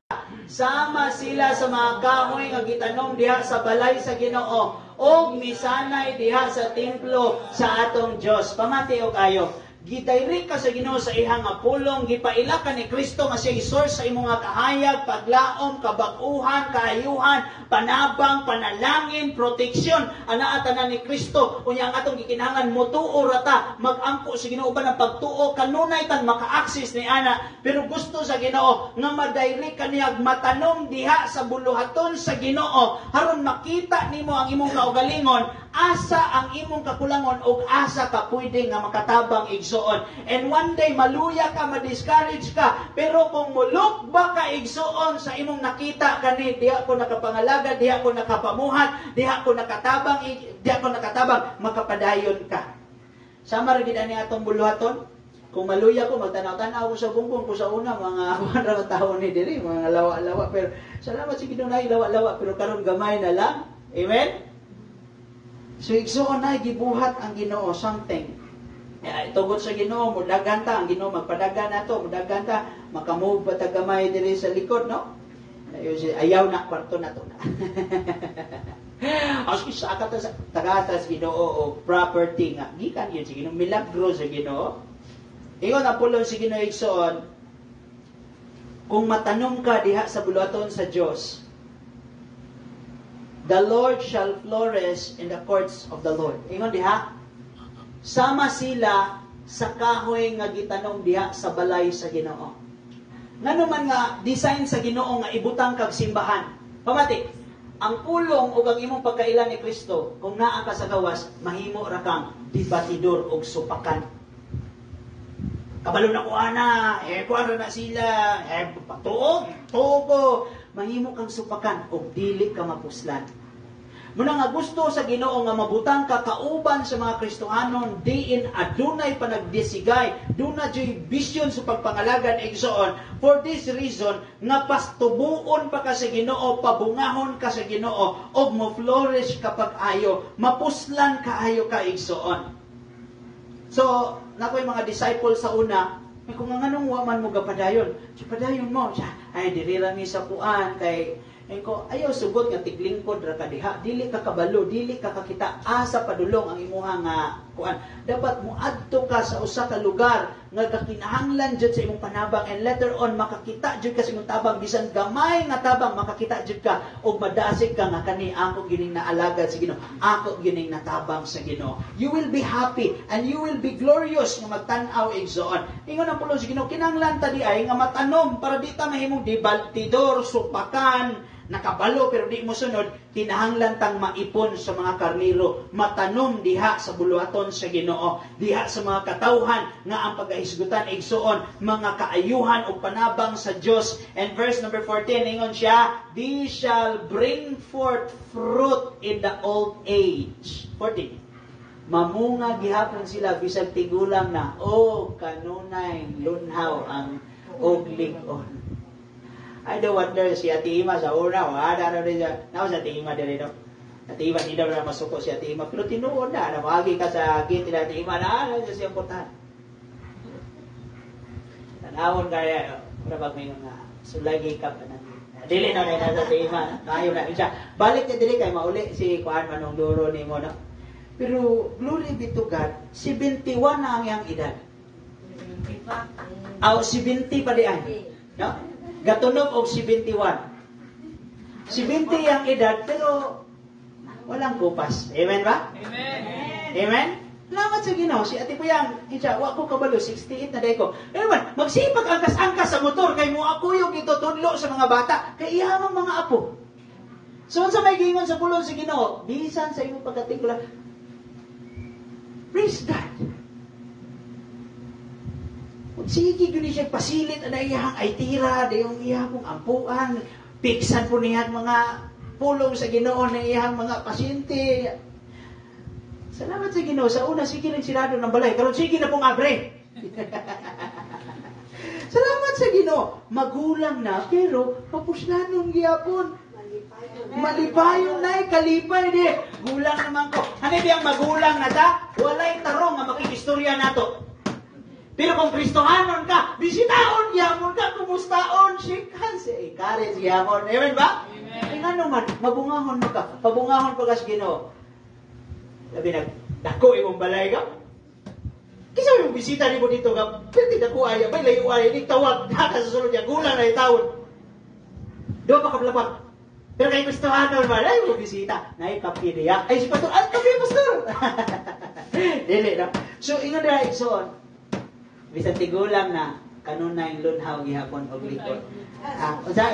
sama sila sa mga kahoy nga gitanom diha sa balay sa Ginoo o misanay diha sa templo sa atong Dios. Pamati og ayo, gidirect ka sa Ginoo sa ihang nga pulong, gipaila ka ni Kristo nga siya source sa imong nga kahayag, paglaom, kabag-uhan, kaayuhan, panabang, panalangin, proteksyon, anaa tanan ni Kristo. Unya ang atong gikinahanglan motuo rata, mag-angko sa Ginoo ba ng pagtuo, kanunay tan maka-access ni ana. Pero gusto sa Ginoo nga ma-direct kaniya matanong diha sa buluhaton sa Ginoo aron makita nimo ang imong kaugalingon, asa ang imong kakulangon ug asa ka pwede nga makatabang igsuon. And one day maluya ka, ma-discourage ka, pero kung mulok ba ka igsuon sa imong nakita kani, diha ko nakapangalaga, diha ko nakapamuhat, diha ko nakatabang, makapadayon ka. Sama rin gid ani atong buluhaton. Kung maluya ko, magtanaw-tanaw ko sa bumbong ko sa una, mga 100 taon ni diri, mga lawa-lawa. Pero salamat sa Ginoo na lawa-lawa, pero karon gamay na lang. Amen? So, igsuon na, gibuhat ang Ginoo something. Tugod sa Ginoo, mudagan ta, ang Ginoo magpadagan na to, mudagan ta, makamove pa tagamay diri sa likod, no? Ayaw na, kwarto na to na. As isa ka ta sa tagatas Ginoo o property nga, gikan yun sa Ginoo, milagro sa Ginoo. Ingon ang pulong sa Ginoo igsoon, kung matanong ka diha sa buluhaton sa Dios, the Lord shall flourish in the courts of the Lord. Ingon diha, sama sila sa kahoy nga gitanong diha sa balay sa Ginoo. Ngano man nga design sa Ginoo nga ibutang kag simbahan. Pamati, ang pulong ug ang imong pagkailan ni Kristo, kung naa ka sa gawas, mahimo ra kang debatidor og supakan. Kabalo na ko ana, kuan na sila, tuog ko, mahimo kang supakan og dili ka mapuslan. Muna nga gusto sa Ginoo nga mabutang ka kauban sa mga Kristohanon diin adunay panagdisigay, duna joy vision sa pagpangalagan igsoon. For this reason nga pastubuon pa ka sa Ginoo, pabungahon ka sa Ginoo og mo flourish kapag ayo, mapuslan kaayo ka igsoon. So, nakoy mga disciples sa una, kung nga nganong waman mo gapadayon, padayon mo siya, ay diri ra mi sa kuan kay ko ayaw sugod nga tiglingkod ra ka diha, dili ka kabalo, dili ka kakita asa padulong ang imuha nga kuan. Dapat muadto ka sa usa ka lugar nga kakinahanglan jud sa imong panabang, and later on makakita jud ka sa imong tabang, bisan gamay nga tabang makakita jud ka og madasig ka nga kani ako gining naalagad sa Ginoo, ako gining natabang sa Ginoo. You will be happy and you will be glorious nga magtan-aw igsoon. Ingon ang pulong sa Ginoo, kinahanglan ta di ay nga matanom para di ta mahimong dibaltidor, supakan, nakabalo pero di mo sunod, kinahanglan tang maipon sa mga karniro, matanom diha sa buluhaton sa Ginoo, diha sa mga katawhan nga ang pagahisgutan igsuon, mga kaayuhan o panabang sa Dios. And verse number 14, ingon siya, "They shall bring forth fruit in the old age." 14. Mamunga gihapon sila bisag tigulang na, kanunay lunhaw ang ugling-on. I don't wonder si Ate Ima sa una, wala na rin siya. Nawa sa Ate Ima din ito. Ate Ima, hindi na masuko si Ate Ima. Pero tinuod na, namagi ka sa gate ni Ate Ima, na siya siyang puntahan. Tanawon kaya, parang may mga sulagi ka pa na. Dili na rin sa Ate Ima, kayo na rin siya. Balik niya dili kayo, mauli si Kuan Manong Duro ni mo, no? Pero, glory be to God, 71 na ang iyang edad. 70 pa di ay. No? Gatunog og 71. 70 ang edad, pero walang kupas. Amen ba? Amen. Amen? Salamat sa Ginoo. Si Ate Puyang, wa ko kabalo, 68 na day ko. Amen, magsipag angkas-angkas sa motor, kay mo ako yung itutudlo sa mga bata, kay iyamang mga apo. So, sa may gingon sa pulong sa Ginoo, bisan sa imong pagkatikula, praise God. Sige, yun siya pasilit na iyahang ay tira, na yung iyahang ampuan, piksan po niyang mga pulong sa Ginoo na iyahang mga pasyente. Salamat sa Ginoo. Sa una, sige lang sirado ng balay. Karon sige na pong abre. Salamat sa Ginoo. Magulang na, pero papuslanon gyapon. Malipayon na, kalipay di. Gulang naman ko. Ano biyang magulang na ta? Walay tarong nga makikistorya nato. Pero kung Kristohanon ka, bisitaon, yamon ka, kumustaon, shake hands, encourage, yamon. Amen ba? Amen. Ay nga naman, mabungahon mo ka. Pabungahon pa ka sa Ginoo. Labi na, dako imong balay ka. Kisa yung bisita ni mo dito ka, pwede na ko ay, may layo ay, hindi tawag, nakasusunod niya, gulang na itawad. Doon pa kablapag. Pero kay Kristohano naman, ay mo bisita, na kape niya. Ay si Pastor, ay kape Pastor! Dili na. So, ingon na igsoon, bisan tigulang na, kanunay lunhaw gihapon og likod. Unsa?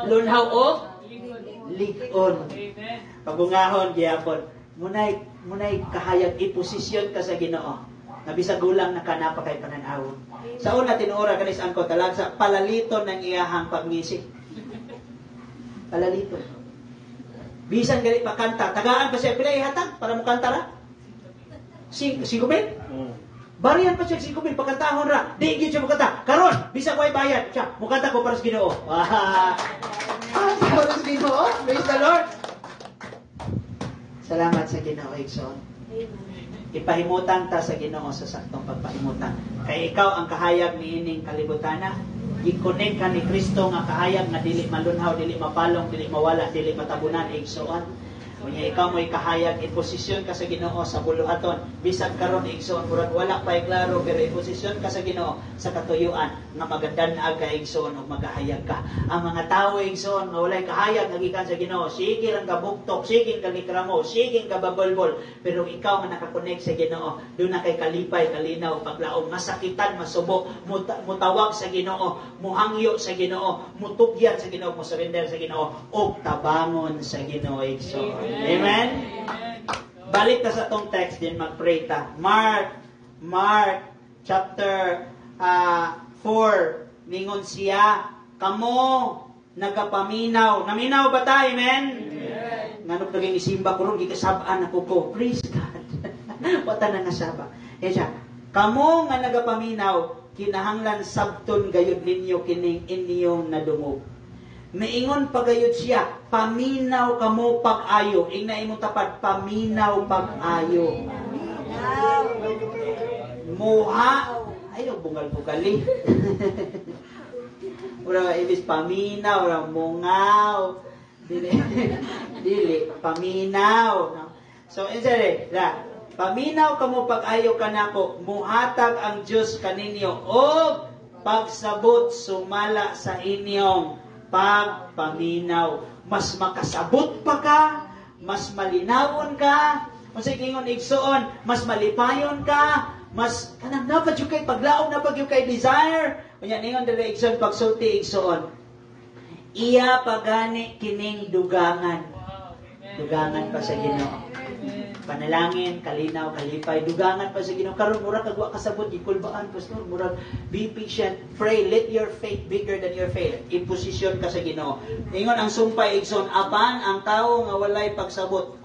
Lunhaw o likod. Amen. Pagungahon gihapon. Munay kahayag iposisyon ka sa Ginoo. Nabisa gulang na kanapa kay pananawon. Sa una tinuora kanis angko talag sa palalito ng iyahang pagngisi. Palalito. Bisan gali pakanta, tagaan pa siya pila ihatag para mo kanta ra. 5 mil? Bariyan pa siya 5 mil pakantahon ra. Di gyud siya makanta. Karon, bisa ko ay bayad siya. Mukanta ko para sa Ginoo. Para sa Ginoo. Praise the Lord. Salamat sa Ginoo, Igsoon. Ipahimutan ta sa Ginoo sa saktong pagpahimutan. Kay ikaw ang kahayag niining kalibutana. I-connect ka ni Kristo nga kahayag nga dili malunhaw, dili mapalong, dili mawala, dili matabunan, Igsoon. Kunya ikaw mo'y kahayag, iposisyon ka sa Ginoo sa buluhaton. Bisag karon Igsoon, murag wala pa klaro, pero iposisyon ka sa Ginoo sa katuyuan nga magadan-ag ka Igsoon ug magahayag ka. Ang mga tawo Igsoon nga walay kahayag nagikan sa Ginoo, sige lang ka buktok, sige ka likramo, sige ka babolbol, pero ikaw nga nakakonek sa Ginoo, doon na kay kalipay, kalinaw, paglaom, masakitan, masubok, mutawag sa Ginoo, muhangyo sa Ginoo, mutugyan sa Ginoo, musurrender sa Ginoo, ug tabangon sa Ginoo Igsoon. Amen? Balik ta sa tong text din, mag-pray ta. Mark chapter 4, ningon siya, kamo nagapaminaw. Naminaw ba ta? Amen? Nanong naging isimba ko ron, gikasabaan ako ko. Praise God. Wata na nasaba. E siya, kamo nga nagapaminaw, kinahanglan sabton gayud ninyo kining inyong nadungog. Maingon pagayod siya, paminaw kamo pag-ayo. Ingna imong tapat, paminaw pag-ayo. Muha. Ayaw, bungal-bugali. Ura, ibis paminaw, ura, mungaw. Dili, paminaw. So, insari, paminaw kamo pag-ayo kanako, muhatag ang Diyos kaninyo, o pagsabot sumala sa inyong pagpaminaw. Mas makasabot pa ka, mas malinawon ka, mas ikingon Igsoon, mas malipayon ka, mas kanang napad yung kay paglaom, napad yung kay desire. Kanya ningon dala Igsoon, pagsulti Igsoon, iya pagani kining dugangan. Dugangan pa sa Ginoo. Panalangin, kalinaw, kalipay, dugangan pa sa Ginoo. Karon mura kagwa kasabot, ikulbaan, pastor, mura, be patient, pray, let your faith bigger than your faith. Iposisyon ka sa Ginoo. Ingon ang sumpay Igsoon, apan ang tao nga walay pagsabot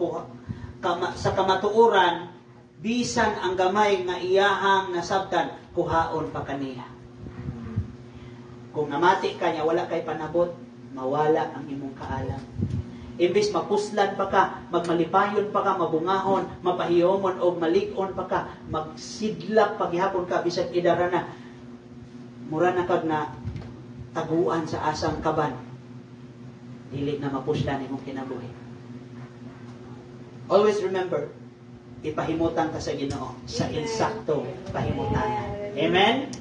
sa kamatuoran, bisan ang gamay nga iyahang nasabtan, kuhaon pa kaniya. Kung namati ka niya, wala kay panabot, mawala ang imong kaalam. Imbis mapuslan pa ka, magmalipayon pa ka, mabungahon, mapahiyomon o malikon pa ka, magsidlak paghihapon ka, bisag idara na, mura na kag na taguan sa asang kaban. Dili na mapuslan imong kinabuhi. Always remember, ipahimutan ka sa Ginoo sa insakto pahimutan. Amen?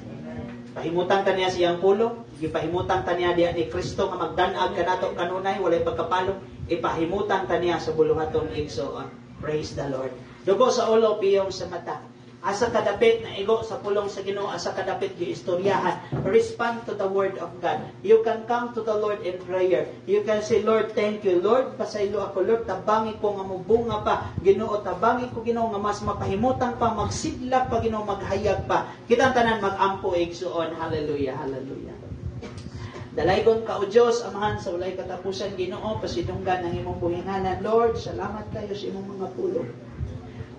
Pahimutan ka niya siyang pulo, ipahimutan ka niya diya ni Kristo nga magdanag kanato kanunay, walay pagkapalong, ipahimutan ka niya sa buluhaton Igsoon. Praise the Lord. Dugo sa ulo, piyong sa mata. Asa kadapit na igo sa pulong sa Ginoo, asa kadapit yung istoryahan. Respond to the Word of God. You can come to the Lord in prayer. You can say, Lord, thank you. Lord, pasaylo ako. Lord, tabangi ko nga mubunga pa. Ginoo, tabangi ko Ginoo nga mas mapahimutan pa, magsidlak pa Ginoo, maghayag pa. Kitang tanan mag-ampo Igsoon. Hallelujah, hallelujah. Dalaygon ka o Diyos, amahan sa walay katapusan Ginoo, pasidunggan ng imong buhinganan. Lord, salamat kayo sa imong mga pulong.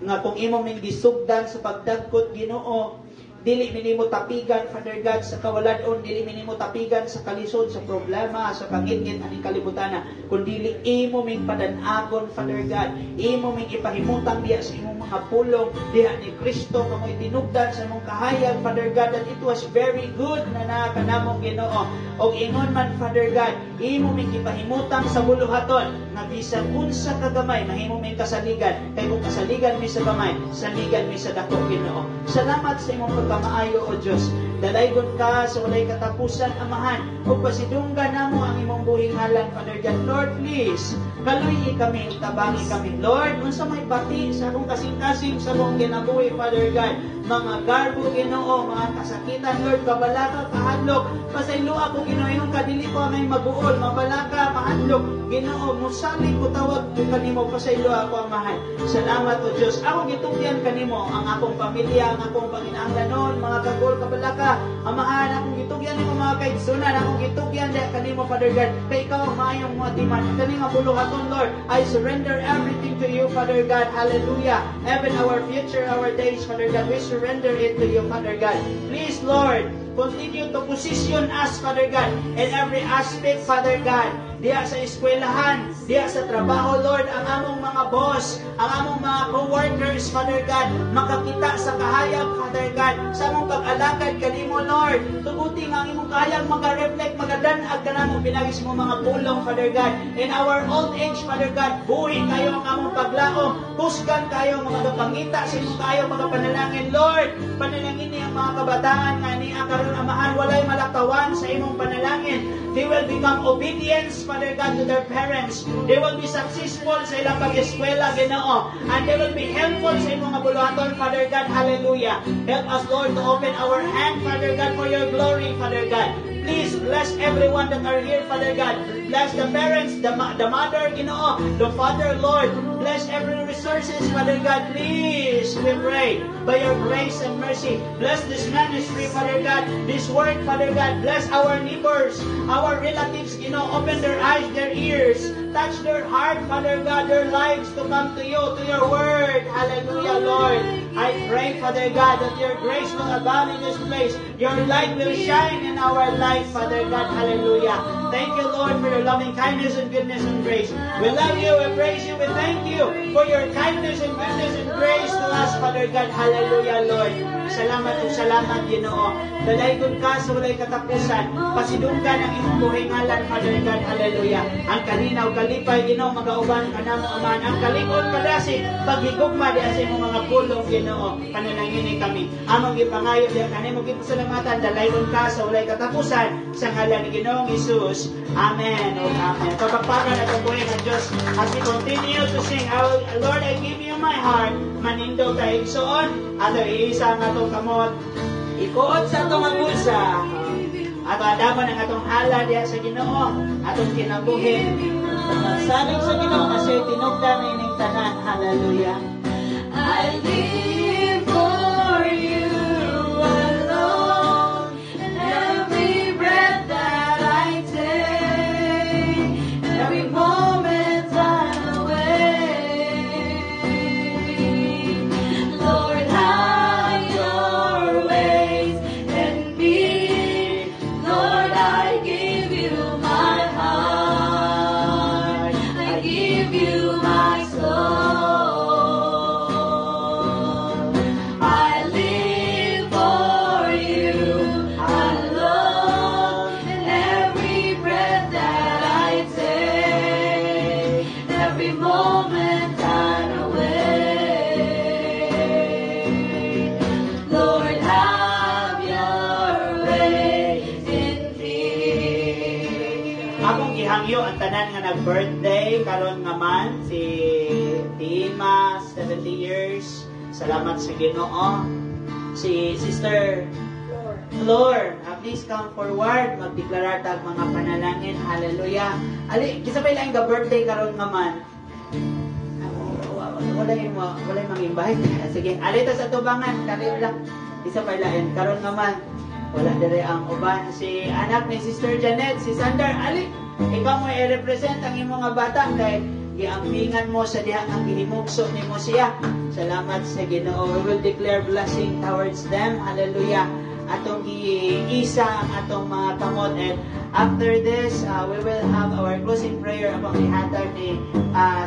Nga kung imo may gisugdan sa pagdagkot Ginoo, dili minimo tapigan, Father God, sa kawaladon, dili minimo tapigan sa kalisod, sa problema, sa kangit-ngit aning kalibutan, kundi imo ming padanagon, Father God, imo ming ipahimutang diya sa imong mga pulong diha ni Kristo kamoy tinugdan sa imong kahayag, Father God, that it was very good na kanamong Ginoo. Og ingon man, Father God, imo ming ipahimutang sa buluhaton nga bisan unsa kagamay mahimo ming kasaligan, kay kung kasaligan mi sa gamay, saligan mi sa dako, Ginoo. Salamat sa imong pagkamaayo, O Dios. Dalaygon ka sa walay katapusan, Amahan, ug pasidunggan namo ang imong buhing halan, Father God. Lord, please, kaluyi kami, tabangi kami, Lord, unsa may pati sa akong kasing-kasing sa akong kinabuhi, Father God, mga garbo, Ginoo, mga kasakitan, Lord, kabalaka, kahadlok, pasayloa ko, Ginoo, yung kadili ko may mabuol, mabalaka, mahadlok, Ginoo, musali ko tawag ko kanimo, pasayloa ko, Amahan. Salamat, O Diyos. Akong gitugyan kanimo, ang akong pamilya, ang akong panginahanglanon, mga kagol, kabalaka, Amahan, akong gitugyan nimo mga kaigsunan, akong gitugyan diha kanimo, Father God, kay ikaw ang maayong mga timan, kani nga buluhaton, Lord, I surrender everything to you, Father God, hallelujah. Even our future, our days, Father God, we surrender it to you, Father God. Please, Lord, continue to position us, Father God, in every aspect, Father God, diya sa eskwelahan, diya sa trabaho, Lord, ang among mga boss, ang among mga co-workers, Father God, makakita sa kahayag, Father God, sa among pag-alakad kanimo, Lord, tuguti nga ang imong kahayag, maka-reflect, magadanag ka na mong pinagis mo mga pulong, Father God, in our old age, Father God, buhi kayo ang among paglaom, kusgan kayo mga pangita sa imong kayo, mga panalangin, Lord, panalangin niya ang mga kabataan nga niya karon, Amahan, walay malakawan sa imong panalangin. They will become obedience, Father God, to their parents. They will be successful sa ilang pag-eskwela, Ginoo. And they will be helpful sa imong buluhaton, Father God. Hallelujah. Help us, Lord, to open our hand, Father God, for your glory, Father God. Please bless everyone that are here, Father God. Bless the parents, the mother, Ginoo, the father, Lord. Bless every resources, Father God. Please, we pray, by your grace and mercy. Bless this ministry, Father God. This work, Father God. Bless our neighbors, our relatives, open their eyes, their ears. Touch their heart, Father God, their lives to come to you, to your word. Hallelujah, Lord. I pray, Father God, that your grace will abound in this place. Your light will shine in our life, Father God. Hallelujah. Thank you, Lord, for your loving kindness and goodness and grace. We love you, we praise you, we thank you for your kindness and goodness and grace to us, Father God. Hallelujah, Lord. Salamat o salamat, Ginoo. Dalaygon ka sa walay katapusan. Pasidunggan ang imong buhay ngalan, Father God. Hallelujah. Ang kalinaw, kalipay, Ginoo, magauban ka na mo, Aman. Ang kalikon, kadasi, paghigugma di sa imong mga pulong, Ginoo. Panalangin kami. Among ipangayo di kanimo gipasalamatan. Dalaygon ka sa walay katapusan sa ngalan ni Ginoong Hesus. Amen. O amen. Pagpapagod at buhay ng Diyos as we continue to sing, Lord, I give you my heart. Manindo tayo igsoon at iisa ang atong kamot. Ikuot sa atong agulsa at adaman ang atong hala diya sa Ginoo atong kinabuhi. Saling sa Ginoo kasi tinugdan na ining tanan. Hallelujah. I live for you alone, and every breath that I take, every moment I'm awake. Lord, have your ways in me. Lord, I give you my heart. I give you my soul. Hangyo ang tanan nga nag-birthday karon nga man si Tima, 70 years. Salamat sa Ginoo. Si Sister Flor, please come forward, magdeklarar tag mga panalangin. Hallelujah. Ali, kisabay lang nga birthday karon nga man. Wala yung mag-invite. Sige, alita sa tubangan, karon lang. Kisabay lang karon nga man. Wala dire ang uban si anak ni Sister Janet, si Sander. Ali, ikaw mo i-represent ang imong mga bata kay giampingan mo sa diha ang gihimugso nimo siya. Salamat sa Ginoo. We will declare blessing towards them. Hallelujah. Atong giisa ang atong mga kamot, and after this we will have our closing prayer upang ihatag ni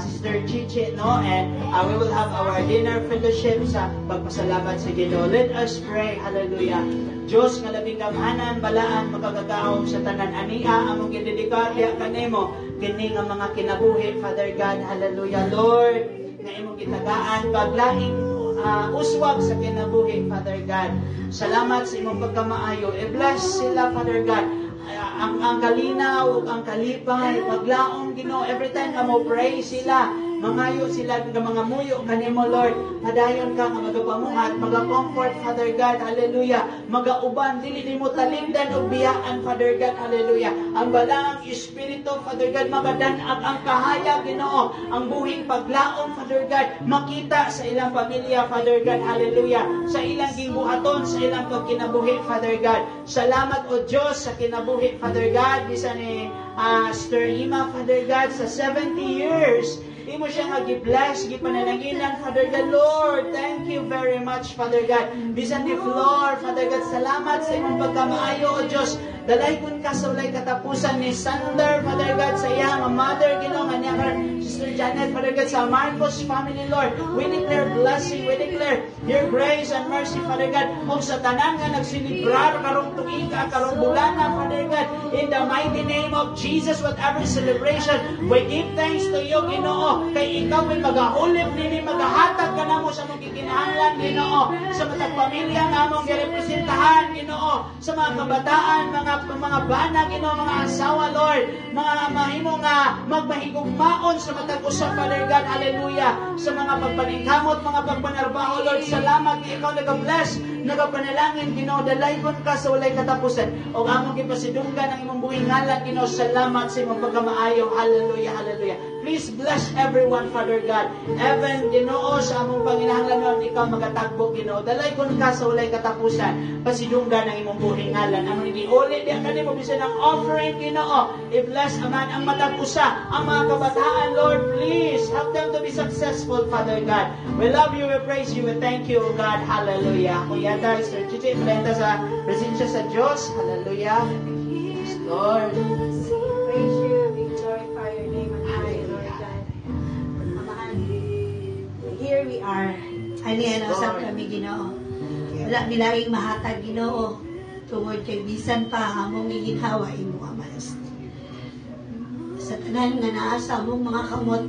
Sister Chichi, no, and we will have our dinner fellowship sa pagpasalamat sa Ginoo. Let us pray. Hallelujah. Diyos nga labing gamhanan, balaan, makagagaom sa tanan ania among gidedikar diha kanimo kini nga mga kinabuhi, Father God. Hallelujah. Lord, nga imong gitagaan paglaing uswag sa kinabuhi, Father God. Salamat sa imong pagkamaayo. I-bless sila, Father God. Ang kalinaw, ang kalipay, paglaong, Ginoo, every time na mo pray sila, mangayo sila ng mga muyo kanimo, Lord. Madayon ka nga magapamuhat, maga-comfort, Father God. Hallelujah. Magauban, dili nimo talindan og biyaan, Father God. Hallelujah. Ang balang Espiritu, Father God, magadanag ang kahaya, Ginoo. Ang buhing paglaom, Father God, makita sa ilang pamilya, Father God. Hallelujah. Sa ilang gibuhaton, sa ilang pagkinabuhi, Father God. Salamat, O Diyos, sa kinabuhi, Father God. Bisa ni Sister Ima, Father God, sa 70 years. Imo siya nga gi-bless, gipananaginan, Father God. Lord, thank you very much, Father God. Bisan di floor, Father God, salamat sa imong pagkamaayo, O Diyos. Dalay kun ka sa ulay katapusan ni Sander, Father God, sa iyang mother, Ginoo, nga niya Sister Janet, Father God, sa Marcos family, Lord. We declare blessing, we declare your grace and mercy, Father God. O sa tanan nga nagsilibrar, karong tuiga, karong bulana, Father God, in the mighty name of Jesus, whatever celebration, we give thanks to you, Ginoo. Kay ikaw ay magahulip nini, magahatag ka na mo sa mong kikinahanglan, Ginoo. Sa matag pamilya nga mong girepresentahan, Ginoo. Sa mga kabataan, mga bana, Ginoo, mga asawa, Lord. Mga mahimo nga magmahigugmaon sa matag usap, Father God. Hallelujah. Sa mga pagpaningkamot, mga pagpanarbaho, Lord. Salamat, ikaw nag-bless, nagapanalangin, Ginoo. Dalaygon ka sa walay katapusan. O among gipasidunggan ang imong buhing ngalan, Ginoo. Salamat sa imong pagkamaayo. Hallelujah, hallelujah. Please bless everyone, Father God. Even, Ginoo, sa among panginahanglan, ikaw magatagbo, Ginoo. Dalaygon ka sa walay katapusan. Pasidunggan ang imong buhing ngalan. Among iniuli, di ang kanimo bisan ang offering, Ginoo. I-bless aman ang matag-usa, ang mga kabataan, Lord. Please help them to be successful, Father God. We love you, we praise you, we thank you, God. Hallelujah. Kuya tayo, Sir Chichi, presenta sa presensya sa Diyos. Hallelujah. Yes, Lord. Praise you, we glorify your name on high, Lord God. Amahan, here we are. Alian, usap kami, Ginoo. Wala nilaing mahatag, Ginoo. Tungod kay bisan pa among giginhawa imo, Ama. Sa tanan nga naa sa among mga kamot,